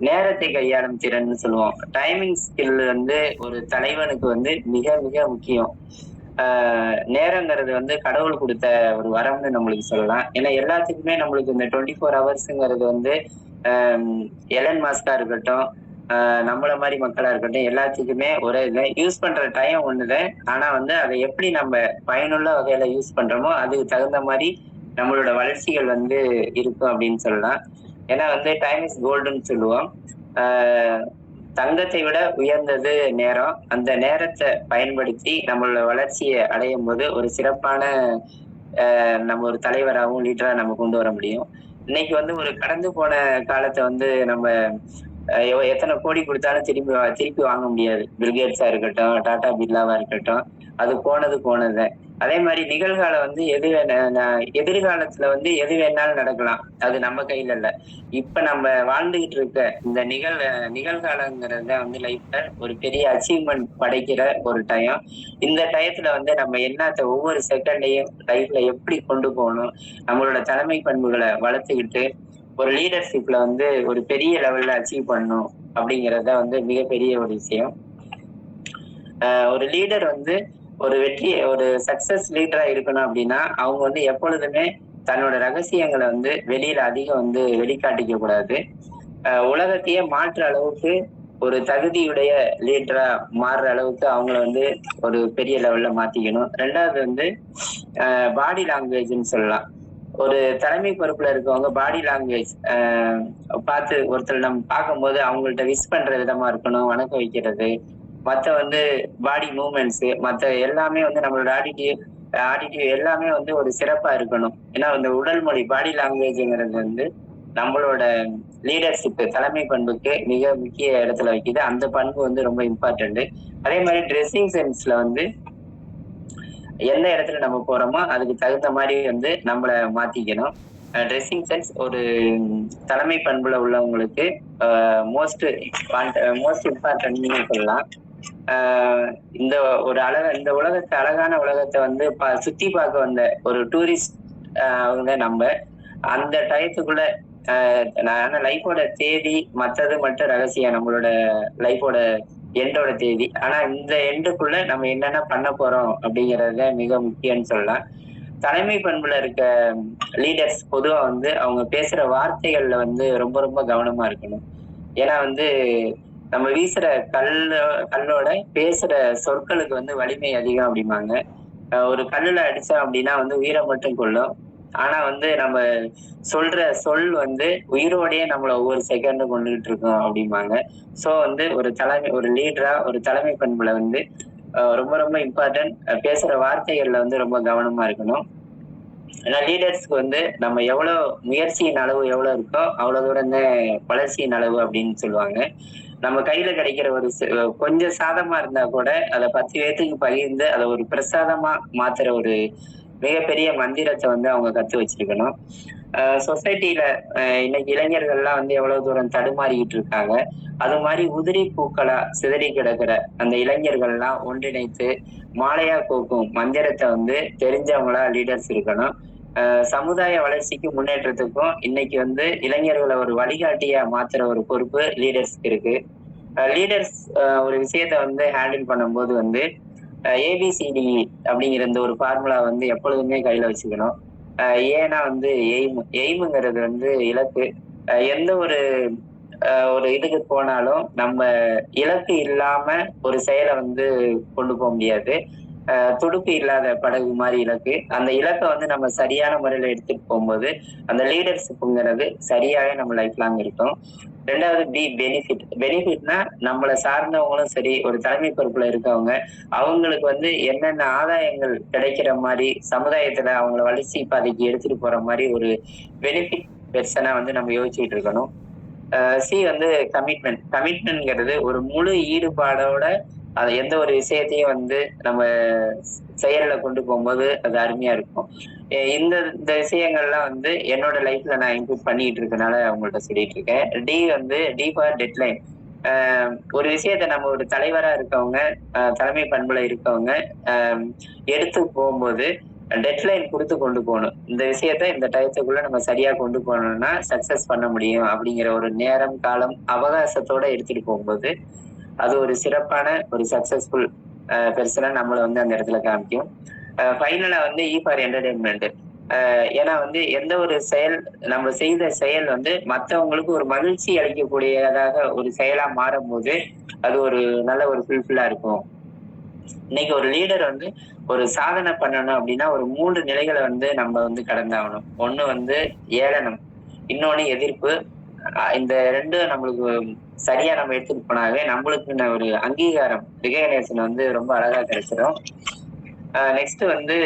நேரத்தை கையாளும் திறன்னு சொல்லுவோம். டைமிங் ஸ்கில் வந்து ஒரு தலைவனுக்கு வந்து மிக மிக முக்கியம். நேரங்கிறது வந்து கடவுள் கொடுத்த ஒரு வரம்னு நம்மளுக்கு சொல்லலாம். ஏன்னா எல்லாத்துக்குமே நம்மளுக்கு இந்த 24 ஹவர்ஸ்ங்கிறது வந்து எலன் மாஸ்கா இருக்கட்டும், நம்மள மாதிரி மக்களா இருக்கட்டும், எல்லாத்துக்குமே ஒரே இது யூஸ் பண்ற டைம் ஒண்ணுதான். ஆனா வந்து அதை எப்படி நம்ம பயனுள்ள வகையில யூஸ் பண்றோமோ அதுக்கு தகுந்த மாதிரி நம்மளோட வளர்ச்சிகள் வந்து இருக்கும் அப்படின்னு சொல்லலாம். ஏன்னா வந்து டைம் இஸ் கோல்டுன்னு சொல்லுவோம். தங்கத்தை விட உயர்ந்தது நேரம். அந்த நேரத்தை பயன்படுத்தி நம்மளோட வளர்ச்சியை அடையும் போது ஒரு சிறப்பான நம்ம ஒரு தலைவராகவும் லீடரா நம்ம கொண்டு வர முடியும். இன்னைக்கு வந்து ஒரு கடந்து போன காலத்தை வந்து நம்ம எத்தனை கோடி கொடுத்தாலும் திருப்பி வாங்க முடியாது. பில்கேட்ஸா இருக்கட்டும், டாடா பிர்லாவா இருக்கட்டும், அது போனது. அதே மாதிரி நிகழ்காலம் வந்து எதிர்காலத்துல வந்து எது வேணாலும் நடக்கலாம். அது நம்ம கையில இல்ல. இப்ப நம்ம வாழ்ந்துகிட்டு இருக்க இந்த நிகழ்காலங்கிறத வந்து லைஃப்ல ஒரு பெரிய அச்சீவ்மெண்ட் படைக்கிற ஒரு டைம். இந்த டயத்துல வந்து நம்ம என்னத்த ஒவ்வொரு செகண்டையும் லைஃப்ல எப்படி கொண்டு போகணும், நம்மளோட தலைமை பண்புகளை வளர்த்துக்கிட்டு ஒரு லீடர்ஷிப்ல வந்து ஒரு பெரிய லெவல்ல அச்சீவ் பண்ணணும் அப்படிங்கறத வந்து மிகப்பெரிய ஒரு விஷயம். ஒரு லீடர் வந்து ஒரு சக்சஸ் லீடரா இருக்கணும் அப்படின்னா அவங்க வந்து எப்பொழுதுமே தன்னோட ரகசியங்களை வந்து வெளியில அதிகம் வந்து வெளிக்காட்டிக்க கூடாது. உலகத்தையே மாற்ற அளவுக்கு ஒரு தகுதியுடைய லீடரா மாறுற அளவுக்கு அவங்கள வந்து ஒரு பெரிய லெவல்ல மாத்திக்கணும். ரெண்டாவது வந்து பாடி லாங்குவேஜ்னு சொல்லலாம். ஒரு தலைமை பொறுப்புல இருக்கவங்க பாடி லாங்குவேஜ் பார்த்து ஒருத்தர் நம்ம பார்க்கும்போது அவங்கள்ட்ட விஷ் பண்ற விதமா இருக்கணும், வணக்கம் வைக்கிறது, மற்ற வந்து பாடி மூவ்மெண்ட்ஸ், மற்ற எல்லாமே வந்து நம்மளோட ஆடிட்டிவ் எல்லாமே வந்து ஒரு சிறப்பா இருக்கணும். ஏன்னா இந்த உடல் மொழி பாடி லாங்குவேஜ்ங்கிறது வந்து நம்மளோட லீடர்ஷிப் தலைமை பண்புக்கு மிக முக்கிய இடத்துல வைக்குது. அந்த பண்பு வந்து ரொம்ப இம்பார்ட்டன்ட். அதே மாதிரி ட்ரெஸ்ஸிங் சென்ஸ்ல வந்து எந்த இடத்துல நம்ம போறோமோ அதுக்கு தகுந்த மாதிரி வந்து நம்மள மாத்திக்கணும். ட்ரெஸ்ஸிங் சென்ஸ் ஒரு தலைமை பண்புல உள்ளவங்களுக்கு மோஸ்ட் இம்பார்ட்டன்ட்னு சொல்லலாம். இந்த உலகத்தை அழகான உலகத்தை வந்து சுத்தி பார்க்க வந்த ஒரு டூரிஸ்ட் அவங்க நம்ம அந்த டயத்துக்குள்ள லைஃபோட தேதி மற்றது மட்டும் ரகசியம், நம்மளோட லைஃபோட எண்டோட தேதி. ஆனா இந்த எண்டுக்குள்ள நம்ம என்னென்ன பண்ண போறோம் அப்படிங்கறத மிக முக்கியம்னு சொல்லலாம். தலைமை பண்புல இருக்க லீடர்ஸ் பொதுவா வந்து அவங்க பேசுற வார்த்தைகள்ல வந்து ரொம்ப ரொம்ப கவனமா இருக்கணும். ஏன்னா வந்து நம்ம வீசுற கல்லோட பேசுற சொற்களுக்கு வந்து வலிமை அதிகம் அப்படிம்பாங்க. ஒரு கல்லுல அடிச்சோம் அப்படின்னா வந்து உயிரை மட்டும் கொள்ளும். ஆனா வந்து நம்ம சொல்ற சொல் வந்து உயிரோடயே நம்மள ஒவ்வொரு செகண்டும் கொண்டுகிட்டு இருக்கோம் அப்படிம்பாங்க. சோ வந்து ஒரு லீடரா ஒரு தலைமை பண்புல வந்து ரொம்ப ரொம்ப இம்பார்ட்டன்ட். பேசுற வார்த்தைகள்ல வந்து ரொம்ப கவனமா இருக்கணும். ஏன்னா லீடர்ஸ்க்கு வந்து நம்ம எவ்வளவு முயற்சியின் அளவு எவ்வளவு இருக்கோ அவ்வளவு தூரம் தான் வளர்ச்சியின் அளவு அப்படின்னு சொல்லுவாங்க. நம்ம கையில கிடைக்கிற கொஞ்சம் சாதமா இருந்தா கூட அதை 10 பேத்துக்கு பகிர்ந்து அதை ஒரு பிரசாதமா மாத்துற ஒரு மிகப்பெரிய மந்திரத்தை வந்து அவங்க கத்து வச்சிருக்கணும். சொசைட்டில இன்னைக்கு இளைஞர்கள்லாம் வந்து எவ்வளவு தூரம் தடுமாறிக்கிட்டு இருக்காங்க. அது மாதிரி உதிரி பூக்களா சிதறி கிடக்கிற அந்த இளைஞர்கள்லாம் ஒன்றிணைத்து மாலையா கோக்கும் மந்திரத்தை வந்து தெரிஞ்சவங்களா லீடர்ஸ் இருக்கணும். சமுதாய வளர்ச்சிக்கும் முன்னேற்றத்துக்கும் இன்னைக்கு வந்து இளைஞர்களை ஒரு வழிகாட்டியா மாத்துற ஒரு பொறுப்பு லீடர்ஸ்க்கு இருக்கு. லீடர்ஸ் ஒரு விஷயத்த வந்து ஹேண்டில் பண்ணும்போது வந்து ஏபிசிடி அப்படிங்கிற இந்த ஒரு ஃபார்முலா வந்து எப்பொழுதுமே கையில வச்சுக்கணும். ஏன்னா வந்து எய்முங்கிறது வந்து இலக்கு. எந்த ஒரு இதுக்கு போனாலும் நம்ம இலக்கு இல்லாம ஒரு செயலை வந்து கொண்டு போக முடியாது. துடுப்பு இல்லாத படகு மாதிரி இலக்கு. அந்த இலக்கை வந்து நம்ம சரியான முறையில எடுத்துட்டு போகும்போது அந்த லீடர்ஷிப்ங்கிறது சரியாவே நம்ம லைஃப் லாங் இருக்கும். ரெண்டாவது பெனிஃபிட்னா நம்மளை சார்ந்தவங்களும் சரி ஒரு தலைமை பொறுப்புல இருக்கவங்க அவங்களுக்கு வந்து என்னென்ன ஆதாயங்கள் கிடைக்கிற மாதிரி சமுதாயத்துல அவங்கள வளர்ச்சி பாதைக்கு எடுத்துட்டு போற மாதிரி ஒரு பெனிஃபிட் பெர்சனா வந்து நம்ம யோசிச்சுட்டு இருக்கணும். சி வந்து கமிட்மெண்ட்ங்கிறது ஒரு முழு ஈடுபாடோட அது எந்த ஒரு விஷயத்தையும் வந்து நம்ம செயல்ல கொண்டு போகும்போது அது அருமையா இருக்கும். இந்த இந்த விஷயங்கள்லாம் வந்து என்னோட லைஃப்ல நான் இன்க்ளூட் பண்ணிட்டு இருக்கனால அவங்கள்ட்ட சொல்லிட்டு இருக்கேன். D for deadline. ஒரு விஷயத்த நம்ம ஒரு தலைவரா இருக்கவங்க தலைமை பண்புல இருக்கவங்க எடுத்து போகும்போது டெட்லைன் கொடுத்து கொண்டு போகணும். இந்த விஷயத்த இந்த டயத்துக்குள்ள நம்ம சரியா கொண்டு போனோம்னா சக்சஸ் பண்ண முடியும் அப்படிங்கிற ஒரு நேரம் காலம் அவகாசத்தோட எடுத்துட்டு போகும்போது அது ஒரு சிறப்பான ஒரு சக்சஸ்ஃபுல் பெர்சனா நம்மளை வந்து அந்த இடத்துல காமிக்கும். ஃபைனலா வந்து ஃபார் என்டர்டைன்மெண்ட். ஏன்னா வந்து எந்த ஒரு செயல் நம்ம செய்த செயல் வந்து மற்றவங்களுக்கு ஒரு மகிழ்ச்சி அளிக்கக்கூடியதாக ஒரு செயலா மாறும் போது அது ஒரு நல்ல ஒரு ஃபுல்ஃபில்லா இருக்கும். இன்னைக்கு ஒரு லீடர் வந்து ஒரு சாதனை பண்ணணும் அப்படின்னா ஒரு 3 நிலைகளை வந்து நம்ம வந்து கடந்தாகணும். ஒண்ணு வந்து ஏளனம், இன்னொன்னு எதிர்ப்பு. இந்த ரெண்டும் நம்மளுக்கு சரியா நம்ம எடுத்துட்டு போனாவே நம்மளுக்கு ஒரு அங்கீகாரம் ரிகக்னேஷன் வந்து ரொம்ப அழகா கிடைச்சிடும். நெக்ஸ்ட் வந்து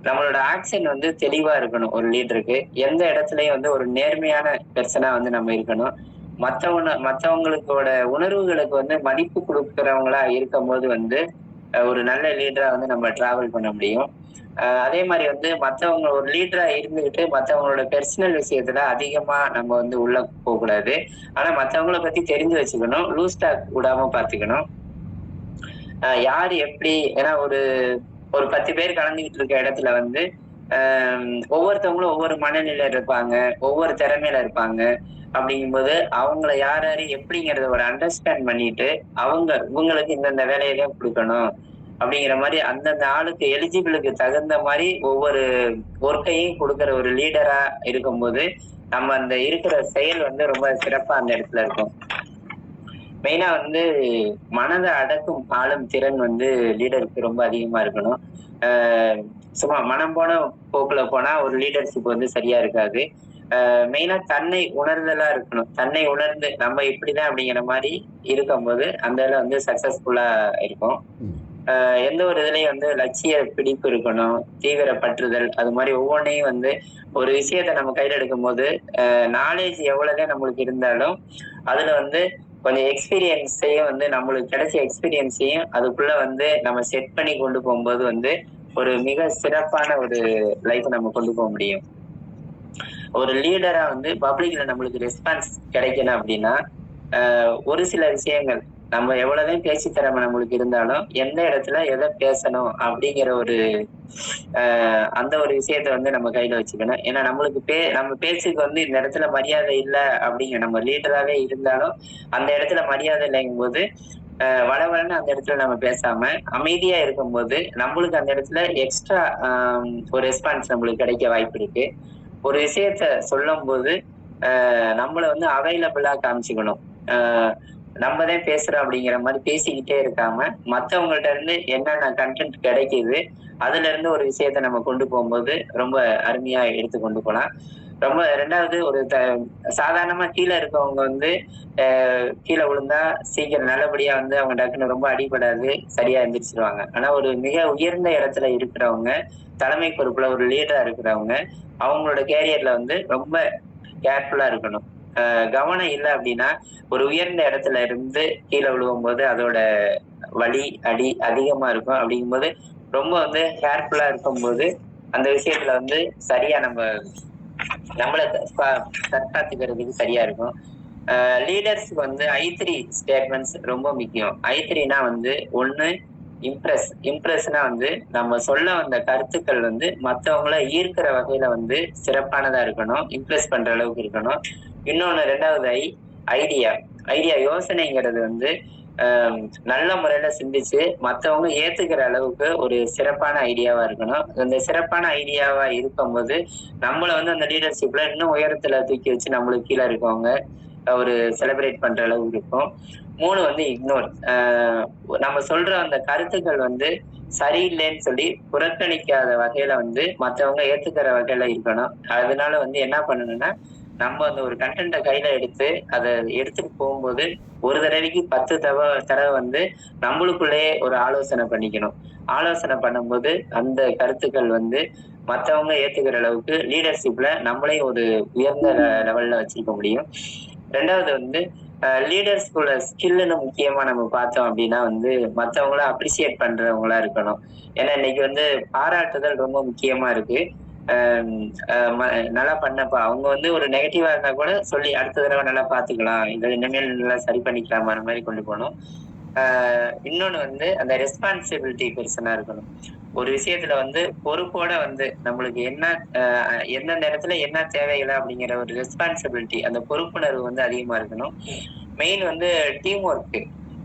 நம்மளோட ஆக்ஷன் வந்து தெளிவா இருக்கணும். ஒரு லீடருக்கு எந்த இடத்துலயும் வந்து ஒரு நேர்மையான பெர்சனா வந்து நம்ம இருக்கணும். மற்றவங்களுக்கோட உணர்வுகளுக்கு வந்து மதிப்பு கொடுக்கிறவங்களா இருக்கும் போது வந்து ஒரு நல்ல லீடரா வந்து நம்ம டிராவல் பண்ண முடியும். அதே மாதிரி வந்து மற்றவங்க ஒரு லீடரா இருந்துகிட்டு மற்றவங்களோட பெர்சனல் விஷயத்துல அதிகமா நம்ம வந்து உள்ள போக கூடாது. ஆனா மற்றவங்களை பத்தி தெரிஞ்சு வச்சுக்கணும். லூஸ் டாக் விடாம பாத்துக்கணும். யாரு எப்படி, ஏன்னா ஒரு 10 பேர் கலந்துகிட்டு இருக்க இடத்துல வந்து ஒவ்வொருத்தவங்களும் ஒவ்வொரு மனநிலையில இருப்பாங்க, ஒவ்வொரு திறமையில இருப்பாங்க. அப்படிங்கும்போது அவங்கள யாரு எப்படிங்கிறத ஒரு அண்டர்ஸ்டாண்ட் பண்ணிட்டு இவங்களுக்கு இந்தந்த வேலையெல்லாம் கொடுக்கணும் அப்படிங்கிற மாதிரி அந்தந்த ஆளுக்கு எலிஜிபிளுக்கு தகுந்த மாதிரி ஒவ்வொரு ஒர்க்கையும் கொடுக்கிற ஒரு லீடரா இருக்கும்போது நம்ம அந்த இருக்கிற செயல் வந்து ரொம்ப சிறப்பா அந்த இடத்துல இருக்கும். மெயினா வந்து மனதை அடக்கும் ஆளும் திறன் வந்து லீடருக்கு ரொம்ப அதிகமா இருக்கணும். சும்மா மனம் போன போக்குல போனா ஒரு லீடர்ஷிப் வந்து சரியா இருக்காது. மெயினா தன்னை உணர்தலா இருக்கணும். தன்னை உணர்ந்து நம்ம இப்படிதான் அப்படிங்கிற மாதிரி இருக்கும்போது அந்த இதுல வந்து சக்சஸ்ஃபுல்லா இருக்கும். எந்த ஒரு இதுலயும் வந்து லட்சிய பிடிப்பு இருக்கணும், தீவிர பற்றுதல், அது மாதிரி ஒவ்வொன்றையும் வந்து ஒரு விஷயத்த நம்ம கையில எடுக்கும் போது நாலேஜ் எவ்வளவுதான் நம்மளுக்கு இருந்தாலும் அதுல வந்து கொஞ்சம் எக்ஸ்பீரியன்ஸையும் வந்து நம்மளுக்கு கிடைச்ச எக்ஸ்பீரியன்ஸையும் அதுக்குள்ள வந்து நம்ம செட் பண்ணி கொண்டு போகும்போது வந்து ஒரு மிக சிறப்பான ஒரு லைஃப் நம்ம கொண்டு போக முடியும். ஒரு லீடரா வந்து பப்ளிக்ல நம்மளுக்கு ரெஸ்பான்ஸ் கிடைக்கணும் அப்படின்னா ஒரு சில விஷயங்கள் நம்ம எவ்வளவுதான் பேச்சு திறமை நம்மளுக்கு இருந்தாலும் எந்த இடத்துல எதை பேசணும் அப்படிங்கிற ஒரு அந்த ஒரு விஷயத்த வந்து நம்ம கையில வச்சுக்கணும். ஏன்னா நம்மளுக்கு நம்ம பேச்சுக்கு வந்து இந்த இடத்துல மரியாதை இல்லை அப்படிங்கிற நம்ம லீடராகவே இருந்தாலும் அந்த இடத்துல மரியாதை இல்லைங்கும் போது வளவளன்னு அந்த இடத்துல நம்ம பேசாம அமைதியா இருக்கும்போது நம்மளுக்கு அந்த இடத்துல எக்ஸ்ட்ரா ஒரு ரெஸ்பான்ஸ் நம்மளுக்கு கிடைக்க வாய்ப்பு இருக்கு. ஒரு விஷயத்த சொல்லும் போது நம்மளை வந்து அவைலபிளா காமிச்சுக்கணும். நம்ம தான் பேசுறோம் அப்படிங்கிற மாதிரி பேசிக்கிட்டே இருக்காம, மத்தவங்கள்ட்ட இருந்து என்னென்ன கன்டென்ட் கிடைக்குது, அதுல இருந்து ஒரு விஷயத்த நம்ம கொண்டு போகும்போது ரொம்ப அருமையா எடுத்து கொண்டு போலாம். ரொம்ப 2வது ஒரு சாதாரணமா கீழ இருக்கவங்க வந்து கீழ விழுந்தா சீக்கிரம் நல்லபடியா வந்து அவங்க டக்குனு ரொம்ப அடிபடாது, சரியா எந்திரிச்சுருவாங்க. ஆனா ஒரு மிக உயர்ந்த இடத்துல இருக்கிறவங்க, தலைமை பொறுப்புல ஒரு லீடரா இருக்கிறவங்க, அவங்களோட கேரியர்ல வந்து ரொம்ப கேர்ஃபுல்லா இருக்கணும். கவனம் இல்ல அப்படின்னா, ஒரு உயர்ந்த இடத்துல இருந்து கீழ விழுவும்போது அதோட வலி, அடி அதிகமா இருக்கும். அப்படிங்கும்போது ரொம்ப வந்து கேர்ஃபுல்லா இருக்கும்போது, அந்த விஷயத்துல வந்து சரியா நம்மள தற்காத்துக்கிறதுக்கு சரியா இருக்கும். லீடர்ஸ்க்கு வந்து I3 ஸ்டேட்மெண்ட்ஸ் ரொம்ப முக்கியம். I3னா வந்து 1 இம்ப்ரெஸ்னா வந்து நம்ம சொல்ல வந்த கருத்துக்கள் வந்து மத்தவங்கள ஈர்க்கிற வகையில வந்து சிறப்பானதா இருக்கணும். இம்ப்ரெஸ் பண்ற அளவுக்கு இருக்கணும். இன்னொன்னு 2வது ஐடியா. யோசனைங்கிறது வந்து அஹ் நல்ல முறையில சிந்திச்சு மத்தவங்க ஏத்துக்கிற அளவுக்கு ஒரு சிறப்பான ஐடியாவா இருக்கணும். அந்த சிறப்பான ஐடியாவா இருக்கும்போது நம்மள வந்து அந்த லீடர்ஷிப்ல இன்னும் உயரத்துல தூக்கி வச்சு நம்மளுக்கு கீழ இருக்கவங்க ஒரு செலிப்ரேட் பண்ற அளவுக்கு இருக்கும். 3 வந்து இக்னோர். நம்ம சொல்ற அந்த கருத்துக்கள் வந்து சரியில்லைன்னு சொல்லி புறக்கணிக்காத வகையில வந்து மத்தவங்க ஏத்துக்கிற வகையில இருக்கணும். அதனால வந்து என்ன பண்ணணும்னா, நம்ம அந்த ஒரு கன்டென்ட்ட கையில எடுத்து அத எடுத்துட்டு போகும்போது, ஒரு தடவைக்கு 10 தடவ வந்து நம்மளுக்குள்ளேயே ஒரு ஆலோசனை பண்ணிக்கணும். ஆலோசனை பண்ணும்போது அந்த கருத்துக்கள் வந்து மத்தவங்க ஏத்துக்கிற அளவுக்கு லீடர்ஷிப்ல நம்மளையும் ஒரு உயர்ந்த லெவல்ல வச்சிருக்க முடியும். 2வது வந்து லீடர்ஸ்குள்ள ஸ்கில்லுன்னு முக்கியமா நம்ம பார்த்தோம் அப்படின்னா வந்து மத்தவங்கள அப்ரிசியேட் பண்றவங்களா இருக்கணும். ஏன்னா இன்னைக்கு வந்து பாராட்டுதல் ரொம்ப முக்கியமா இருக்கு. அஹ் நல்லா பண்ணப்பா அவங்க வந்து ஒரு நெகட்டிவா இருந்தா கூட சொல்லி அடுத்த தடவை நல்லா பாத்துக்கலாம், இதை இனிமேல் நல்லா சரி பண்ணிக்கலாமா அந்த மாதிரி கொண்டு போகணும். இன்னொன்னு வந்து அந்த ரெஸ்பான்சிபிலிட்டி பெர்சனா இருக்கணும். ஒரு விஷயத்துல வந்து பொறுப்போட வந்து நம்மளுக்கு எந்த நேரத்துல என்ன தேவைகள் அப்படிங்கிற ஒரு ரெஸ்பான்சிபிலிட்டி, அந்த பொறுப்புணர்வு வந்து அதிகமா இருக்கணும். மெயின் வந்து டீம் ஒர்க்.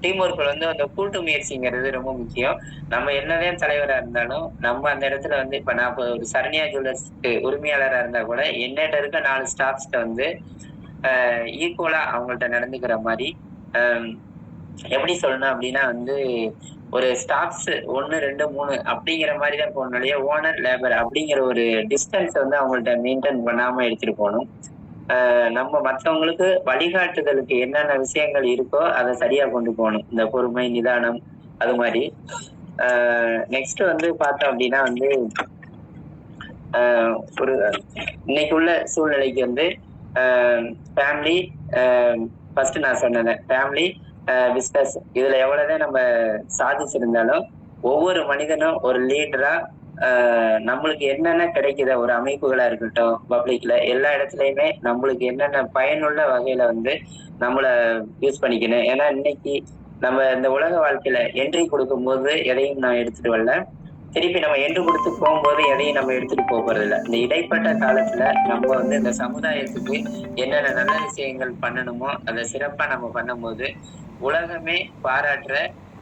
டீம் ஒர்க்ல வந்து அந்த கூட்டு முயற்சிங்கிறது ரொம்ப முக்கியம். நம்ம என்னதான் தலைவரா இருந்தாலும் நம்ம அந்த இடத்துல வந்து இப்ப நான் இப்போ ஒரு சரண்யா ஜுவல்லர்ஸ்க்கு உரிமையாளரா இருந்தா கூட என்னட்ட இருக்க 4 ஸ்டாஃப்ஸ்ட வந்து ஈக்குவலா அவங்கள்ட்ட நடந்துக்கிற மாதிரி, எப்படி சொல்லணும் அப்படின்னா வந்து ஒரு ஸ்டாஃப்ஸ் 1, 2, 3 அப்படிங்கிற மாதிரி தான் போகணும் இல்லையா, ஓனர் லேபர் அப்படிங்கிற ஒரு டிஸ்டன்ஸ் வந்து அவங்கள்ட்ட மெயின்டைன் பண்ணாம எடுத்துட்டு போகணும். நம்ம மற்றவங்களுக்கு வழிகாட்டுதலுக்கு என்னென்ன விஷயங்கள் இருக்கோ அதை சரியா கொண்டு போகணும். இந்த பொறுமை, நிதானம் அது மாதிரி. நெக்ஸ்ட் வந்து பார்த்தோம் அப்படின்னா வந்து ஒரு இன்னைக்கு உள்ள சூழ்நிலைக்கு வந்து ஃபேமிலி ஃபர்ஸ்ட் நான் சொன்னேன், ஃபேமிலி பிஸ்னஸ் இதுல எவ்வளவுதான் நம்ம சாதிச்சிருந்தாலும் ஒவ்வொரு மனிதனும் ஒரு லீடரா நம்மளுக்கு என்னென்ன கிடைக்குத ஒரு அமைப்புகளா இருக்கட்டும், பப்ளிக்ல எல்லா இடத்துலயுமே நம்மளுக்கு என்னென்ன பயனுள்ள வகையில வந்து நம்மள யூஸ் பண்ணிக்கணும். ஏன்னா இன்னைக்கு நம்ம இந்த உலக வாழ்க்கையில என்ட்ரி கொடுக்கும் போது எதையும் நான் எடுத்துட்டு வரல, திருப்பி நம்ம எண்டு கொடுத்து போகும்போது எதையும் நம்ம எடுத்துட்டு போறது இல்லை. இந்த இடைப்பட்ட காலத்துல நம்ம வந்து இந்த சமுதாயத்துக்கு என்னென்ன நல்ல விஷயங்கள் பண்ணணுமோ அதை சிறப்பா நம்ம பண்ணும்போது உலகமே பாராட்டுற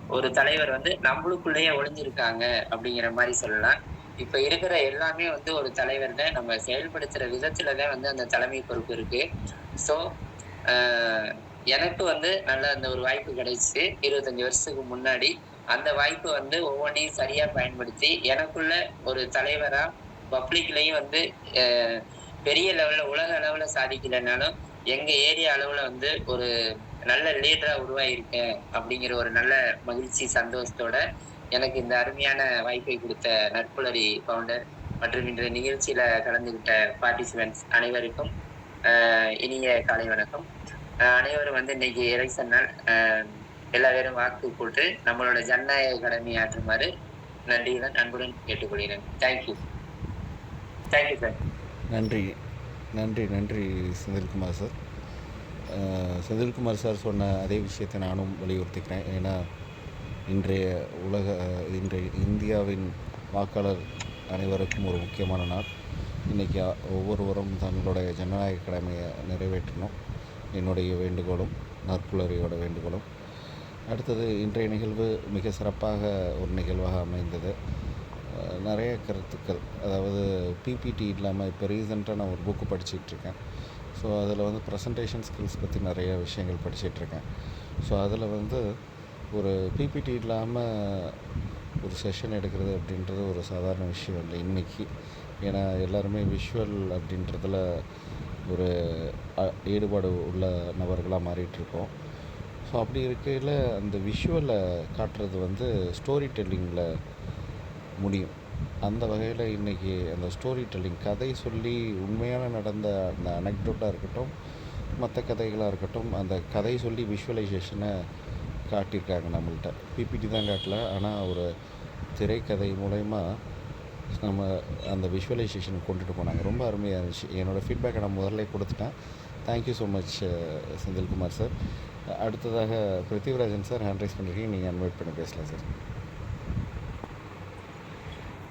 ஒரு தலைவர் வந்து நம்மளுக்குள்ளேயே ஒளிஞ்சிருக்காங்க அப்படிங்கிற மாதிரி சொல்லலாம். இப்ப இருக்கிற எல்லாமே வந்து ஒரு தலைவர்கிட்ட நம்ம செயல்படுத்துற விதத்துலதான் வந்து அந்த தலைமை பொறுப்பு இருக்கு. சோ எனக்கு வந்து நல்ல அந்த ஒரு வாய்ப்பு கிடைச்சு 25 வருஷத்துக்கு முன்னாடி அந்த வாய்ப்பு வந்து ஒவ்வொன்றையும் சரியா பயன்படுத்தி எனக்குள்ள ஒரு தலைவரா பப்ளிக்லயும் வந்து பெரிய லெவல்ல உலக அளவுல சாதிக்கலைன்னாலும் எங்க ஏரியா அளவுல வந்து ஒரு நல்ல லீடரா உருவாயிருக்கேன் அப்படிங்கிற ஒரு நல்ல மகிழ்ச்சி சந்தோஷத்தோட எனக்கு இந்த அருமையான வாய்ப்பை கொடுத்த நட்புலரி ஃபவுண்டர் மற்றும் இன்றைய நிகழ்ச்சியில கலந்துகிட்ட பார்ட்டிசிபென்ட்ஸ் அனைவருக்கும் இனிய காலை வணக்கம். அனைவரும் வந்து இன்னைக்கு எலெக்ஷன் நாள் எல்லா பேரும் வாக்கு போட்டு நம்மளோட ஜனநாயக கடமை ஆற்றுமாறு நன்றியுடன் அன்புடன் கேட்டுக்கொள்கிறேன். Thank you sir. நன்றி நன்றி நன்றி செந்தில்குமார் சார். செந்தில்குமார் சார் சொன்ன அதே விஷயத்தை நானும் வலியுறுத்திக்கிறேன். ஏன்னா இன்றைய இந்தியாவின் வாக்காளர் அனைவருக்கும் ஒரு முக்கியமான நாள். இன்றைக்கி ஒவ்வொருவரும் தங்களுடைய ஜனநாயக கடமையை நிறைவேற்றணும். என்னுடைய வேண்டுகோளும் நற்புலரியோட வேண்டுகோளும். அடுத்தது இன்றைய நிகழ்வு மிக சிறப்பாக ஒரு நிகழ்வாக அமைந்தது. நிறைய கருத்துக்கள், அதாவது பிபிடி இல்லாமல் இப்போ ரீசெண்டாக நான் ஒரு புக்கு படிச்சிட்ருக்கேன். ஸோ அதில் வந்து ப்ரெசன்டேஷன் ஸ்கில்ஸ் பற்றி நிறைய விஷயங்கள் படிச்சிட்ருக்கேன். ஸோ அதில் வந்து ஒரு பிபிடி இல்லாமல் ஒரு செஷன் எடுக்கிறது அப்படின்றது ஒரு சாதாரண விஷயம் இல்லை இன்றைக்கி. ஏன்னா எல்லாருமே விஷுவல் அப்படின்றதுல ஒரு ஈடுபாடு உள்ள நபர்களாக மாறிட்டுருக்கோம். ஸோ அப்படி இருக்கையில் அந்த விஷுவலை காட்டுறது வந்து ஸ்டோரி டெல்லிங்கில் முடியும். அந்த வகையில் இன்றைக்கி அந்த ஸ்டோரி டெல்லிங், கதை சொல்லி உண்மையான நடந்த அந்த அனெக்டோட்டாக இருக்கட்டும், மற்ற கதைகளாக இருக்கட்டும், அந்த கதை சொல்லி விஷுவலைசேஷனை காட்டியிருக்காங்க நம்மள்கிட்ட. பிபிடி தான் காட்டல, ஆனால் ஒரு திரைக்கதை மூலயமா நம்ம அந்த விஷுவலைசேஷன் கொண்டுட்டு போனாங்க. ரொம்ப அருமையாக இருந்துச்சு. என்னோடய ஃபீட்பேக்கை நான் முதல்ல கொடுத்துட்டேன். Thank you so much Senthilkumar sir. அடுத்ததாக பிருத்திவிராஜன் சார் ஹேண்ட் ரைஸ் பண்ணியிருக்கீங்க, நீங்கள் அன்வைட் பண்ணி பேசலாம் சார்.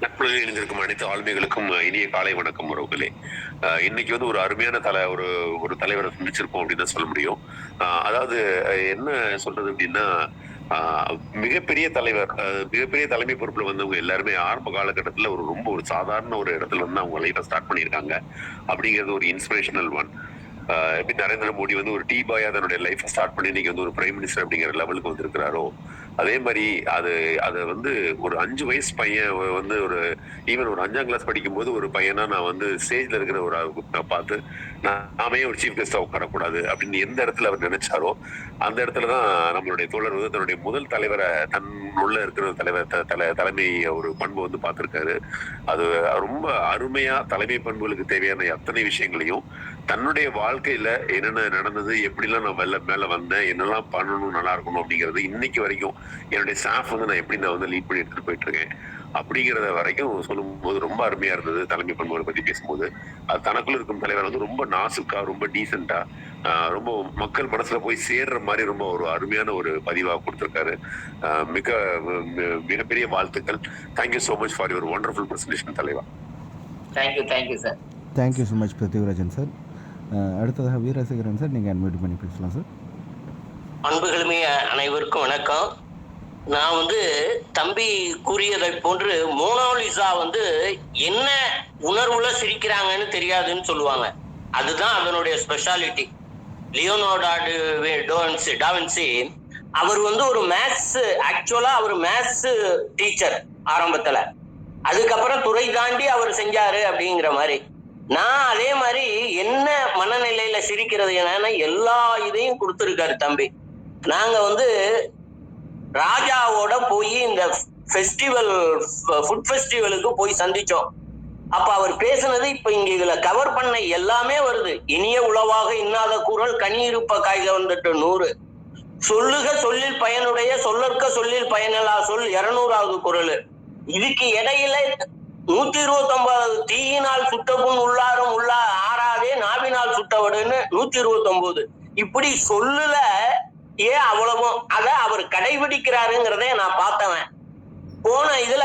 நட்புலகில் இணைந்திருக்கும் அனைத்து ஆளுமைகளுக்கும் இனிய காலை வணக்கம் உறவுகளே. இன்னைக்கு வந்து ஒரு அருமையான ஒரு தலைவரை சந்திச்சிருக்கோம் அப்படின்னு தான் சொல்ல முடியும். அதாவது என்ன சொல்றது அப்படின்னா, மிகப்பெரிய தலைவர், மிகப்பெரிய தலைமை பொறுப்புல வந்தவங்க எல்லாருமே ஆரம்ப காலகட்டத்துல ரொம்ப ஒரு சாதாரண ஒரு இடத்துல வந்து அவங்க லைஃபை ஸ்டார்ட் பண்ணியிருக்காங்க அப்படிங்கிறது ஒரு இன்ஸ்பிரேஷனல் ஒன். நரேந்திர மோடி வந்து ஒரு டீ பாயா தன்னுடைய லைஃப் ஸ்டார்ட் பண்ணி இன்னைக்கு வந்து ஒரு பிரைம் மினிஸ்டர் அப்படிங்கிற லெவலுக்கு வந்திருக்கிறாரோ, அதே மாதிரி அது வந்து ஒரு 5 வயசு பையன் வந்து ஈவன் ஒரு 5ஆம் கிளாஸ் படிக்கும் போது ஒரு பையனா நான் வந்து ஸ்டேஜ்ல இருக்கிற பார்த்து நாமே ஒரு சீஃப் கெஸ்டா உட்காரக்கூடாது அப்படின்னு எந்த இடத்துல அவர் நினைச்சாரோ அந்த இடத்துலதான் நம்மளுடைய தோழர் வந்து தன்னுடைய முதல் தலைவரை உள்ள இருக்கிற தலைமை ஒரு பண்பு வந்து பார்த்திருக்காரு. அது ரொம்ப அருமையா தலைமை பண்புகளுக்கு தேவையான அத்தனை விஷயங்களையும் தன்னுடைய வாழ்க்கையில என்னென்ன நடந்தது, எப்படிலாம் நான் மேல வந்தேன், என்னெல்லாம் பண்ணணும், நல்லா இருக்கணும் அப்படிங்கிறது இன்னைக்கு வரைக்கும் என்னுடைய ஸ்டாஃப் வந்து நான் எப்படி வந்து லீட் பண்ணி எடுத்துட்டு போயிட்டு இருக்கேன் அப்படிங்கிறத வரைக்கும் சொல்லும்போது ரொம்ப அருமையா இருந்தது. தலைமை பண்புகளை பத்தி பேசும்போது அது தனக்குள்ள இருக்கும் தலைவர் வந்து ரொம்ப நாசுக்கா, ரொம்ப டீசெண்டா, ரொம்ப மக்கள் மனசுல போய் சேர்ற மாதிரி ரொம்ப ஒரு அருமையான ஒரு பதிவா கொடுத்திருக்காரு. மிகப்பெரிய வாழ்த்துக்கள். Thank you so much for your wonderful presentation தலைவா. Thank you sir. Thank you so much Prithvirajan sir. அடுத்ததாக வீரசேகரன் சார், நீங்கள் அன்வைட் பண்ணி பேசலாம் சார். அன்புகளுமே அனைவருக்கும் வணக்கம். நான் வந்து தம்பி கூறியதை போன்று மோனாலிசா வந்து என்ன உணர்வுல சிரிக்கிறாங்கன்னு தெரியாதுன்னு சொல்லுவாங்க. அதுதான் அதனுடைய ஸ்பெஷாலிட்டி. லியோனார்டோ டாவின்சி அவர் வந்து ஒரு ஆக்சுவலா அவர் மேத்ஸ் டீச்சர் ஆரம்பத்துல, அதுக்கப்புறம் துறை தாண்டி அவர் செஞ்சாரு அப்படிங்கிற மாதிரி. நான் அதே மாதிரி என்ன மனநிலையில சிரிக்கிறது என்னன்னா எல்லா இதையும் கொடுத்துருக்காரு தம்பி. நாங்க வந்து ராஜாவோட போய் இந்த ஃபுட் ஃபெஸ்டிவலுக்கு போய் சந்திச்சோம். அப்ப அவர் பேசுனது இப்ப இங்க இதுல கவர் பண்ண எல்லாமே வருது. இனிய உளவாக இன்னாத குரல் கனியிருப்ப காய்க வந்துட்டு 100 சொல்லுக சொல்லில் பயனுடைய சொல்லற்க சொல்லில் பயனில்லா சொல் 200வது குரல். இதுக்கு இடையில 129 தீயினால் சுட்டப்புண் உள்ளாரும் ஆறாதே நாவினால் சுட்டவடுன்னு 129. இப்படி சொல்லுல அவ்வளவும் அத அவர் கடைபிடிக்கிறாருங்கிறத நான் பார்த்தவன். போன இதுல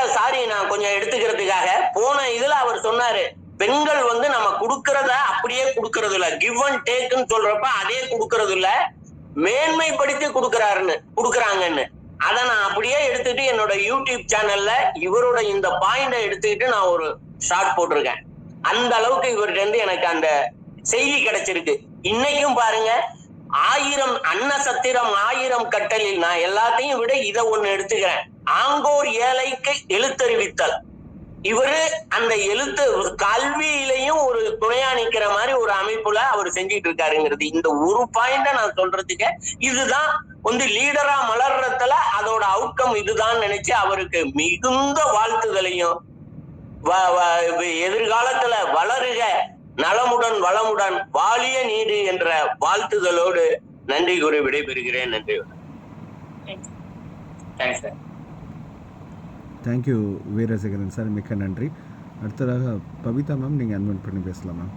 நான் கொஞ்சம் எடுத்துக்கிறதுக்காக போன இதுல அவர் சொன்னாரு, பெண்கள் வந்து நம்ம கொடுக்கறத அப்படியே கொடுக்கறது இல்ல, கிவ் அண்ட் டேக்னு சொல்றப்ப அதே கொடுக்கறது இல்ல, மேன்மைப்படுத்தி கொடுக்கறாங்கன்னு. அதை நான் அப்படியே எடுத்துட்டு என்னோட யூடியூப் சேனல்ல இவரோட இந்த பாயிண்ட எடுத்துக்கிட்டு நான் ஒரு ஷார்ட் போட்டிருக்கேன். அந்த அளவுக்கு இவர்கிட்ட இருந்து எனக்கு அந்த செய்தி கிடைச்சிருக்கு. இன்னைக்கும் பாருங்க, 1000 அன்ன சத்திரம் 1000 கட்டலில் நான் எல்லாத்தையும் விட இதை ஒண்ணு எடுத்துக்கிறேன். ஆங்கோர் ஏழைக்கு எழுத்தறிவித்தல். இவரு அந்த கல்வியிலையும் ஒரு துணையா நிக்கிற மாதிரி ஒரு அமைப்புல அவர் செஞ்சிட்டு இருக்காருங்கிறது இந்த ஒரு பாயிண்ட நான் சொல்றதுக்கு, இதுதான் வந்து லீடரா மலர்றதுல அதோட அவுட்கம் இதுதான் நினைச்சு அவருக்கு மிகுந்த வாழ்த்துதலையும், எதிர்காலத்துல வளருக நலமுடன் வளமுடன் வாழிய நீடு என்ற வாழ்த்துதலோடு நன்றி கூறி விடைபெறுகிறேன். நன்றி. தேங்க்யூ வீரசேகரன் சார், மிக்க நன்றி. அடுத்ததாக பவிதா மேம், நீங்கள் அன்வைட் பண்ணி பேசலாம் மேம்.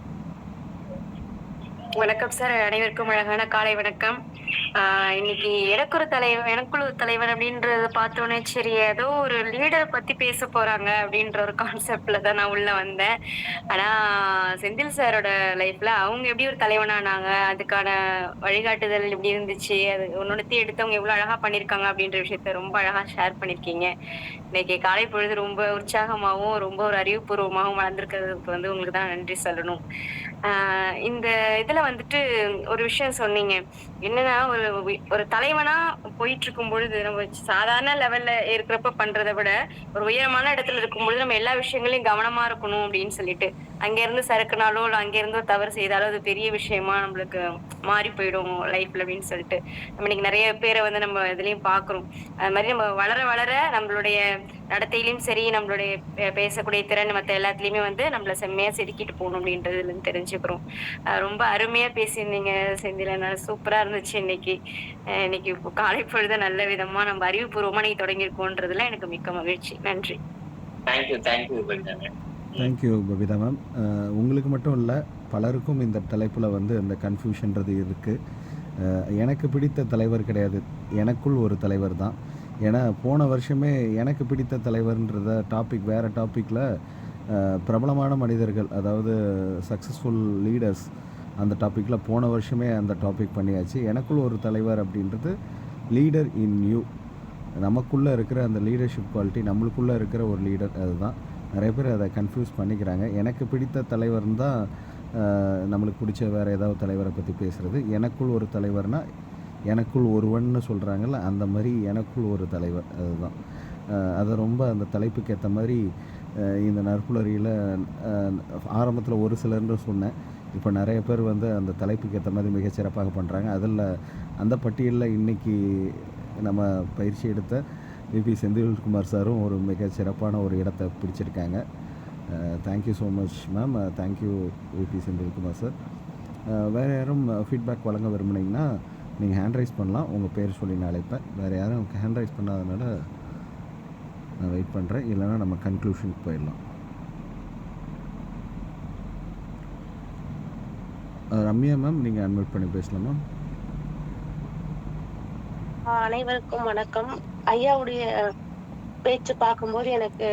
வணக்கம் சார், அனைவருக்கும் அழகான காலை வணக்கம். இன்னைக்கு எனக்குழு தலைவன் அப்படின்றத பார்த்தோன்னே சரி ஏதோ ஒரு லீடரை பத்தி பேச போறாங்க அப்படின்ற ஒரு கான்செப்ட்ல தான் நான் உள்ள வந்தேன். ஆனா செந்தில் சாரோட லைஃப்ல அவங்க எப்படி ஒரு தலைவனானாங்க, அதுக்கான வழிகாட்டுதல் எப்படி இருந்துச்சு, அது ஒன்னொத்தி எடுத்தவங்க எவ்வளவு அழகா பண்ணிருக்காங்க அப்படின்ற விஷயத்த ரொம்ப அழகா ஷேர் பண்ணிருக்கீங்க. இன்னைக்கு காலை பொழுது ரொம்ப உற்சாகமாகவும் ரொம்ப ஒரு அறிவுபூர்வமாகவும் வளர்ந்துருக்கிறதுக்கு வந்து உங்களுக்கு தான் நன்றி சொல்லணும். இந்த இதுல வந்துட்டு ஒரு விஷயம் சொன்னீங்க, என்னன்னா ஒரு ஒரு தலைவனா போயிட்டு இருக்கும் பொழுது நம்ம சாதாரண லெவல்ல இருக்கிறப்ப பண்றதை விட ஒரு உயரமான இடத்துல இருக்கும்பொழுது நம்ம எல்லா விஷயங்களையும் கவனமா இருக்கணும் அப்படின்னு சொல்லிட்டு அங்க இருந்து சறுக்குனாலோ இல்ல அங்க இருந்து ஒரு தவறு செய்தாலோ அது பெரிய விஷயமா நம்மளுக்கு மாறி போயிடும் லைஃப்ல அப்படின்னு சொல்லிட்டு நம்ம இன்னைக்கு நிறைய பேரை வந்து நம்ம இதுலயும் பாக்குறோம். அது மாதிரி நம்ம வளர வளர நம்மளுடைய நடத்தையிலயும் சரி நம்மளுடைய பேசக்கூடிய திறன் மத்த எல்லாத்துலயுமே வந்து நம்மள செம்மையா செதுக்கிட்டு போகணும் அப்படின்றதுல இருந்து தெரிஞ்சுக்கிறோம். ரொம்ப அருமையா பேசியிருந்தீங்க செந்திலன். சூப்பரா இருந்துச்சு இன்னைக்கு. இன்னைக்கு இப்போ காலை பொழுத நல்ல விதமா நம்ம அறிவுபூர்வமா நீங்க தொடங்கியிருக்கோன்றதுல எனக்கு மிக்க மகிழ்ச்சி. நன்றி. Thank you thank you Babita ma'am. உங்களுக்கு மட்டும் இல்லை, பலருக்கும் இந்த தலைப்பில் வந்து இந்த கன்ஃபியூஷன்றது இருக்குது. எனக்கு பிடித்த தலைவர் கிடையாது, எனக்குள் ஒரு தலைவர் தான். ஏன்னா போன வருஷமே எனக்கு பிடித்த தலைவர்ன்றத டாபிக் வேறு டாப்பிக்கில் பிரபலமான மனிதர்கள், அதாவது சக்ஸஸ்ஃபுல் லீடர்ஸ், அந்த டாப்பிக்கில் போன வருஷமே அந்த டாபிக் பண்ணியாச்சு. எனக்குள் ஒரு தலைவர் அப்படின்றது லீடர் இன் யூ, நமக்குள்ளே இருக்கிற அந்த லீடர்ஷிப் குவாலிட்டி, நம்மளுக்குள்ளே இருக்கிற ஒரு லீடர். அதுதான் நிறைய பேர் அதை கன்ஃபியூஸ் பண்ணிக்கிறாங்க. எனக்கு பிடித்த தலைவர்னு தான் நம்மளுக்கு பிடிச்ச வேறு ஏதாவது தலைவரை பற்றி பேசுகிறது. எனக்குள் ஒரு தலைவர்னால் எனக்குள் ஒருவன்னு சொல்கிறாங்கல்ல, அந்த மாதிரி எனக்குள் ஒரு தலைவர். அதுதான் அதை ரொம்ப அந்த தலைப்புக்கு ஏற்ற மாதிரி இந்த நற்புலரியில் ஆரம்பத்தில் ஒரு சிலர்னு சொன்னேன். இப்போ நிறைய பேர் வந்து அந்த தலைப்புக்கு ஏற்ற மாதிரி மிகச்சிறப்பாக பண்ணுறாங்க. அதில் அந்த பட்டியலில் இன்றைக்கி நம்ம பயிற்சி எடுத்த விபி செந்தில்குமார் சாரும் ஒரு மிக சிறப்பான ஒரு இடத்தை பிடிச்சிருக்காங்க. Thank you so much ma'am. Thank you VP Senthilkumar sir. வேறு யாரும் ஃபீட்பேக் வழங்க விரும்புனீங்கன்னா நீங்கள் ஹேண்ட் ரைஸ் பண்ணலாம். உங்கள் பேர் சொல்லி நான் அழைப்பேன். வேறு யாரும் ஹேண்ட் ரைஸ் பண்ணாதனால நான் வெயிட் பண்ணுறேன். இல்லைனா நம்ம கன்க்ளூஷனுக்கு போயிடலாம். ரம்யா மேம், நீங்கள் அன்மியூட் பண்ணி பேசலாம் மேம். அனைவருக்கும் வணக்கம். ஐயாவுடைய பேச்சு பார்க்கும்போது எனக்கு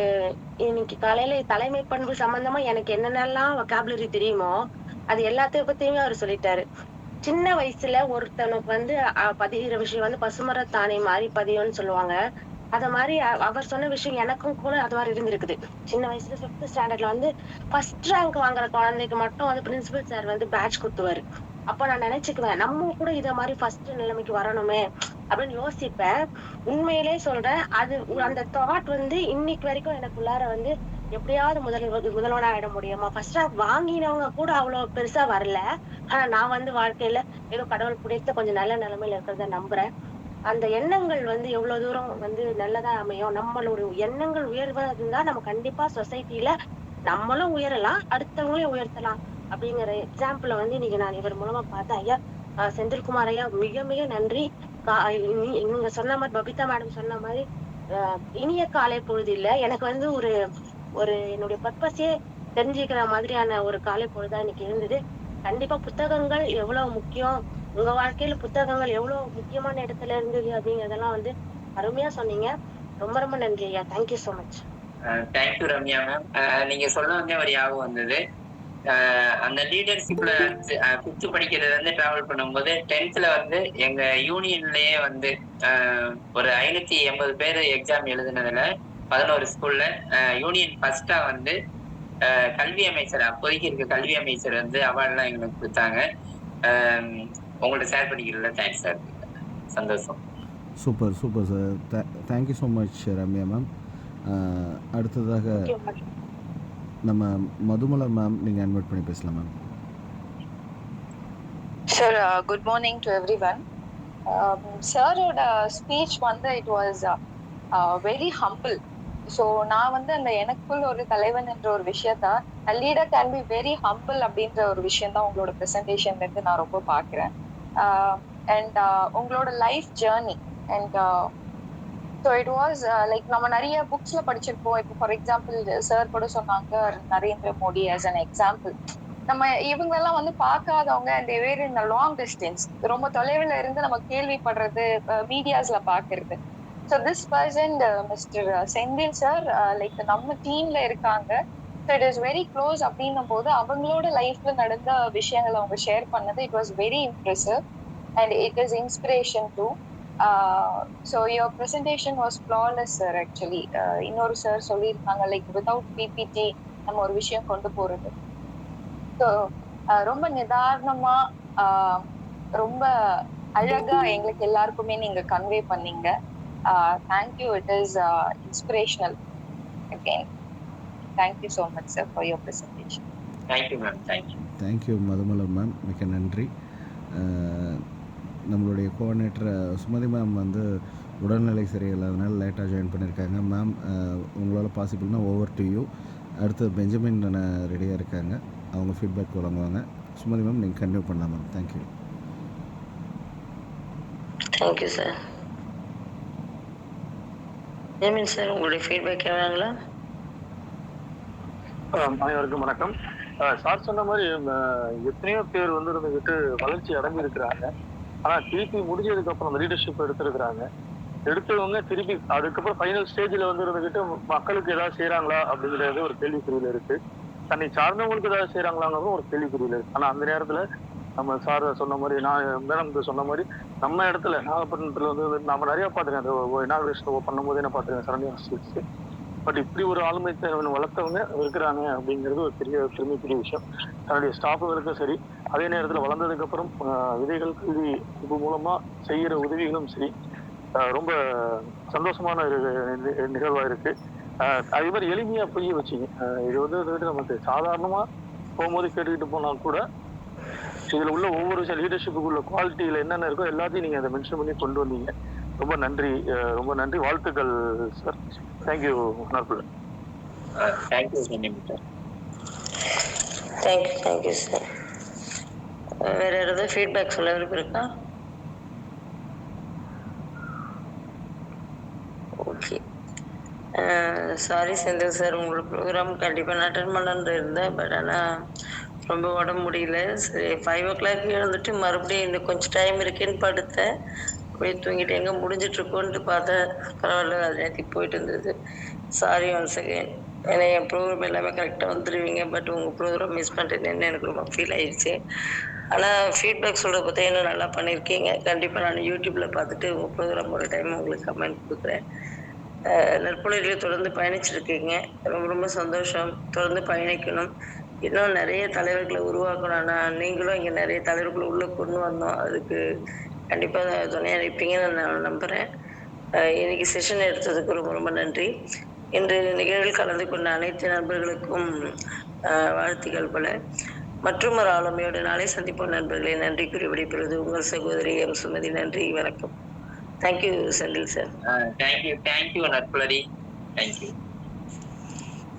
இன்னைக்கு காலையில தலைமை பண்பு சம்பந்தமா எனக்கு என்னென்னலாம் வொக்காபுலரி தெரியுமோ அது எல்லாத்தையும் பத்தியுமே அவர் சொல்லிட்டாரு. சின்ன வயசுல ஒருத்தனுக்கு வந்து பதிகிற விஷயம் வந்து பசுமரத்தானை மாதிரி பதியும்னு சொல்லுவாங்க. அத மாதிரி அவர் சொன்ன விஷயம் எனக்கும் கூட அது மாதிரி இருந்திருக்குது. சின்ன வயசுல 5th ஸ்டாண்டர்ட்ல வந்து ஃபர்ஸ்ட் ரேங்க் வாங்குற குழந்தைக்கு மட்டும் வந்து பிரின்சிபல் சார் வந்து பேட்ச் குத்துவாரு. அப்ப நான் நினைச்சுக்குவேன், நம்ம கூட இத மாதிரி ஃபர்ஸ்ட் நிலைமைக்கு வரணுமே அப்படின்னு யோசிப்பேன். உண்மையிலே சொல்றேன், அது அந்த தாட் வந்து இன்னைக்கு வரைக்கும் எனக்குள்ளார வந்து எப்படியாவது முதல்வனா ஆயிட முடியுமா, ஃபர்ஸ்ட் ரேங்க் வாங்கினவங்க கூட அவ்வளவு பெருசா வரல. ஆனா நான் வந்து வாழ்க்கையில ஏதோ கடவுள் பிடித்த கொஞ்சம் நல்ல நிலைமையில இருக்கிறத நம்புறேன். அந்த எண்ணங்கள் வந்து எவ்வளவு தூரம் வந்து நல்லதா அமையும். நம்மளோட எண்ணங்கள் உயர்வதா நம்ம கண்டிப்பா சொசைட்டில நம்மளும் உயரலாம், அடுத்தவங்களையும் உயர்த்தலாம் அப்படிங்கிற எக்ஸாம்பிள வந்து இன்னைக்கு நான் இவர் மூலமா பார்த்தேன். ஐயா செந்தில்குமார் ஐயா, மிக மிக நன்றி. நீங்க சொன்ன மாதிரி, பபிதா மேடம் சொன்ன மாதிரி இனிய காலை பொழுது இல்ல, எனக்கு வந்து ஒரு ஒரு என்னுடைய பர்பஸே தெரிஞ்சுக்கிற மாதிரியான ஒரு காலை பொழுதா இன்னைக்கு இருந்தது. கண்டிப்பா புத்தகங்கள் எவ்வளவு முக்கியம், உங்க வாழ்க்கையில புத்தகங்கள் எவ்வளவு முக்கியமான இடத்துல இருந்தது அப்படிங்கறதெல்லாம் வந்து அருமையா சொன்னீங்க. ரொம்ப ரொம்ப நன்றி ஐயா. Thank you so much. Thank you Ramya ma'am. நீங்க சொல்ல வந்து ஒரு ஞாபகம் வந்தது. அந்த லீடர்ஷிப்ல 5th படிக்கிறது வந்து டிராவல் பண்ணும்போது 10th வந்து எங்க யூனியன்லயே வந்து ஒரு 580 பேர் எக்ஸாம் எழுதுனதுல 11 ஸ்கூல்ல யூனியன் ஃபர்ஸ்டா வந்து கல்வி அமைச்சர், அப்போதைக்கு இருக்க கல்வி அமைச்சர் வந்து அவார்ட்லாம் எங்களுக்கு கொடுத்தாங்க. உங்கள்ட்ட ஷேர் பண்ணிக்கிறதுல தேங்க்ஸ் சார். சந்தோஷம். Super super sir. Thank you so much Ramya ma'am. அடுத்ததாக நம்ம மதுமலர் மேம், நீங்கள் அன்வைட் பண்ணி பேசலாம் ma'am. Sir, good morning to every one. சாரோட ஸ்பீச் வந்து it was very humble. So நான் வந்து அந்த எனக்குள் ஒரு தலைவன் என்ற ஒரு விஷயத்த leader can be very humble அப்படின்ற ஒரு விஷயம் தான் உங்களோட ப்ரெசன்டேஷன்ல இருந்து நான் ரொம்ப பார்க்குறேன். அண்ட் உங்களோட life journey and so it was like நம்ம நிறைய புக்ஸ்ல படிச்சிருப்போம். இப்போ ஃபார் எக்ஸாம்பிள் சார் கூட சொன்னாங்க Narendra Modi as an example. நம்ம இவங்களெல்லாம் வந்து பார்க்காதவங்க அண்ட் வேறு இந்த லாங் டிஸ்டன்ஸ் ரொம்ப தொலைவில் இருந்து நம்ம கேள்விப்படுறது, மீடியாஸ்ல பார்க்கறது. So this person mister Senthil sir like நம்ம டீம்ல இருக்காங்க. So it is very close அப்படின்னும் போது அவங்களோட லைஃப்ல நடந்த விஷயங்களை அவங்க ஷேர் பண்ணது it was very impressive and it is inspiration too. So your presentation was flawless sir actually. இன்னொரு சார் சொல்லியிருக்காங்க லைக் வித்தவுட் பிபிடி நம்ம ஒரு விஷயம் கொண்டு போறது. ஸோ ரொம்ப நிதானமா ரொம்ப அழகா எங்களுக்கு எல்லாருக்குமே நீங்க கன்வே பண்ணீங்க. Thank you. It is inspirational. Again thank you so much sir for your presentation. Thank you ma'am. Thank you. Thank you Madhumalar ma'am, மிக்க நன்றி. நம்மளுடைய கோஆர்டினேட்டர் சுமதி மேம் வந்து உடல்நிலை சரியில்லாதனால லேட்டாக ஜாயின் பண்ணியிருக்காங்க. மேம் உங்களால் பாசிபிள்னா ஓவர் டு யூ. அடுத்து பெஞ்சமின் ரெடியாக இருக்காங்க, அவங்க ஃபீட்பேக் வழங்குவாங்க. சுமதி மேம் நீங்கள் கண்டினியூ பண்ணலாம் ma'am. Thank you. Thank you sir. Benjamin sir உங்களுடைய ஃபீட்பேக் எவ்வளோங்களா? அனைவருக்கும் வணக்கம். சார் சொன்ன மாதிரி எத்தனையோ பேர் வந்து இருந்துகிட்டு வளர்ச்சி அடைஞ்சிருக்கிறாங்க. ஆனா திருப்பி முடிஞ்சதுக்கு அப்புறம் அந்த லீடர்ஷிப் எடுத்திருக்கிறாங்க. எடுத்தவங்க திருப்பி அதுக்கப்புறம் ஃபைனல் ஸ்டேஜ்ல வந்து இருந்துகிட்டு மக்களுக்கு ஏதாவது செய்யறாங்களா அப்படிங்கிறது ஒரு கேள்விக்குறியில இருக்கு. தன்னை சார்ந்தவங்களுக்கு ஏதாவது செய்யறாங்களாங்கிறதும் ஒரு கேள்விக்குறியில இருக்கு. ஆனா அந்த நேரத்துல நம்ம சார் சொன்ன மாதிரி, மேடம் சொன்ன மாதிரி, நம்ம இடத்துல நாகப்பட்டினத்துல வந்து நம்ம நிறைய பாத்துருக்கேன். இனாகிரேஷன் பண்ணும்போது என்ன பாத்துருக்கேன் சரண்டிங். பட் இப்படி ஒரு ஆளுமை தேர்வு வளர்த்தவங்க இருக்கிறாங்க அப்படிங்கிறது ஒரு பெரிய பெருமைக்குரிய விஷயம். தன்னுடைய ஸ்டாஃபுகளுக்கும் சரி, அதே நேரத்தில் வளர்ந்ததுக்கு அப்புறம் விதைகள் கல்வி இது மூலமா செய்யற உதவிகளும் சரி, ரொம்ப சந்தோஷமான நிகழ்வா இருக்கு. அதே மாதிரி எளிமையா புரிய வச்சிங்க. இது வந்து நமக்கு சாதாரணமா போகும்போது கேட்டுக்கிட்டு போனா கூட இதுல உள்ள ஒவ்வொரு லீடர்ஷிப்புக்கு உள்ள குவாலிட்டியில என்னென்ன இருக்கோ எல்லாத்தையும் நீங்க அதை மென்ஷன் பண்ணி கொண்டு வந்தீங்க. ரொம்ப நன்றி, ரொம்ப நன்றி. வாழ்த்துக்கள் சார். தேங்க்யூ. Thank you sir. வேற ஏதாவது ஃபீட்பேக் சொல்ல விருப்பம் இருக்கா? ஓகே. சாரி செந்தில் சார், உங்களோட ப்ரோக்ராம் கண்டிப்பாக நான் அட்டன் பண்ணலான்னு இருந்தேன். பட் ஆனால் ரொம்ப உடம்பு முடியல. சரி 5 o'clock எழுந்துட்டு மறுபடியும் இன்னும் கொஞ்சம் டைம் இருக்குன்னு படுத்தேன். அப்படியே தூங்கிட்டு எங்கே முடிஞ்சிட்ருக்கோன்ட்டு பார்த்தேன். பரவாயில்ல, அது நேற்று போயிட்டு இருந்தது. Sorry once again. ஏன்னா என் ப்ரோக்ராம் எல்லாமே கரெக்டாக வந்துடுவீங்க. பட் உங்கள் ப்ரோக்ராம் மிஸ் பண்ணிட்டேன்னு எனக்கு ரொம்ப ஃபீல் ஆயிடுச்சு. ஆனால் ஃபீட்பேக் சொல்கிறத பார்த்தா இன்னும் நல்லா பண்ணியிருக்கீங்க. கண்டிப்பாக நான் யூடியூப்பில் பார்த்துட்டு உங்கள் ப்ரோக்ராம் ஒரு டைம் உங்களுக்கு கமெண்ட் கொடுக்குறேன். நற்புணர்களை தொடர்ந்து பயணிச்சிருக்கீங்க, ரொம்ப ரொம்ப சந்தோஷம். தொடர்ந்து பயணிக்கணும். இன்னும் நிறைய தலைவர்களை உருவாக்கணும். நீங்களும் இங்கே நிறைய தலைவர்களை உள்ளே கொண்டு வந்தோம். அதுக்கு கண்டிப்பாக துணையாக இருப்பீங்கன்னு நான் நம்புகிறேன். இன்னைக்கு செஷன் எடுத்ததுக்கு ரொம்ப ரொம்ப நன்றி. இன்று நிகழ்வில் கலந்து கொண்ட அனைத்து நண்பர்களுக்கும் வாழ்த்துக்கள் பல. மற்றும் ஒரு ஆளுமையோடு நாளை சந்திப்போம் நண்பர்களே. நன்றி கூறி விடைபெறுவது உங்கள் சகோதரி எம் சுமதி. நன்றி, வணக்கம். Thank you Senthil sir. Thank you Natpuladi. Thank you.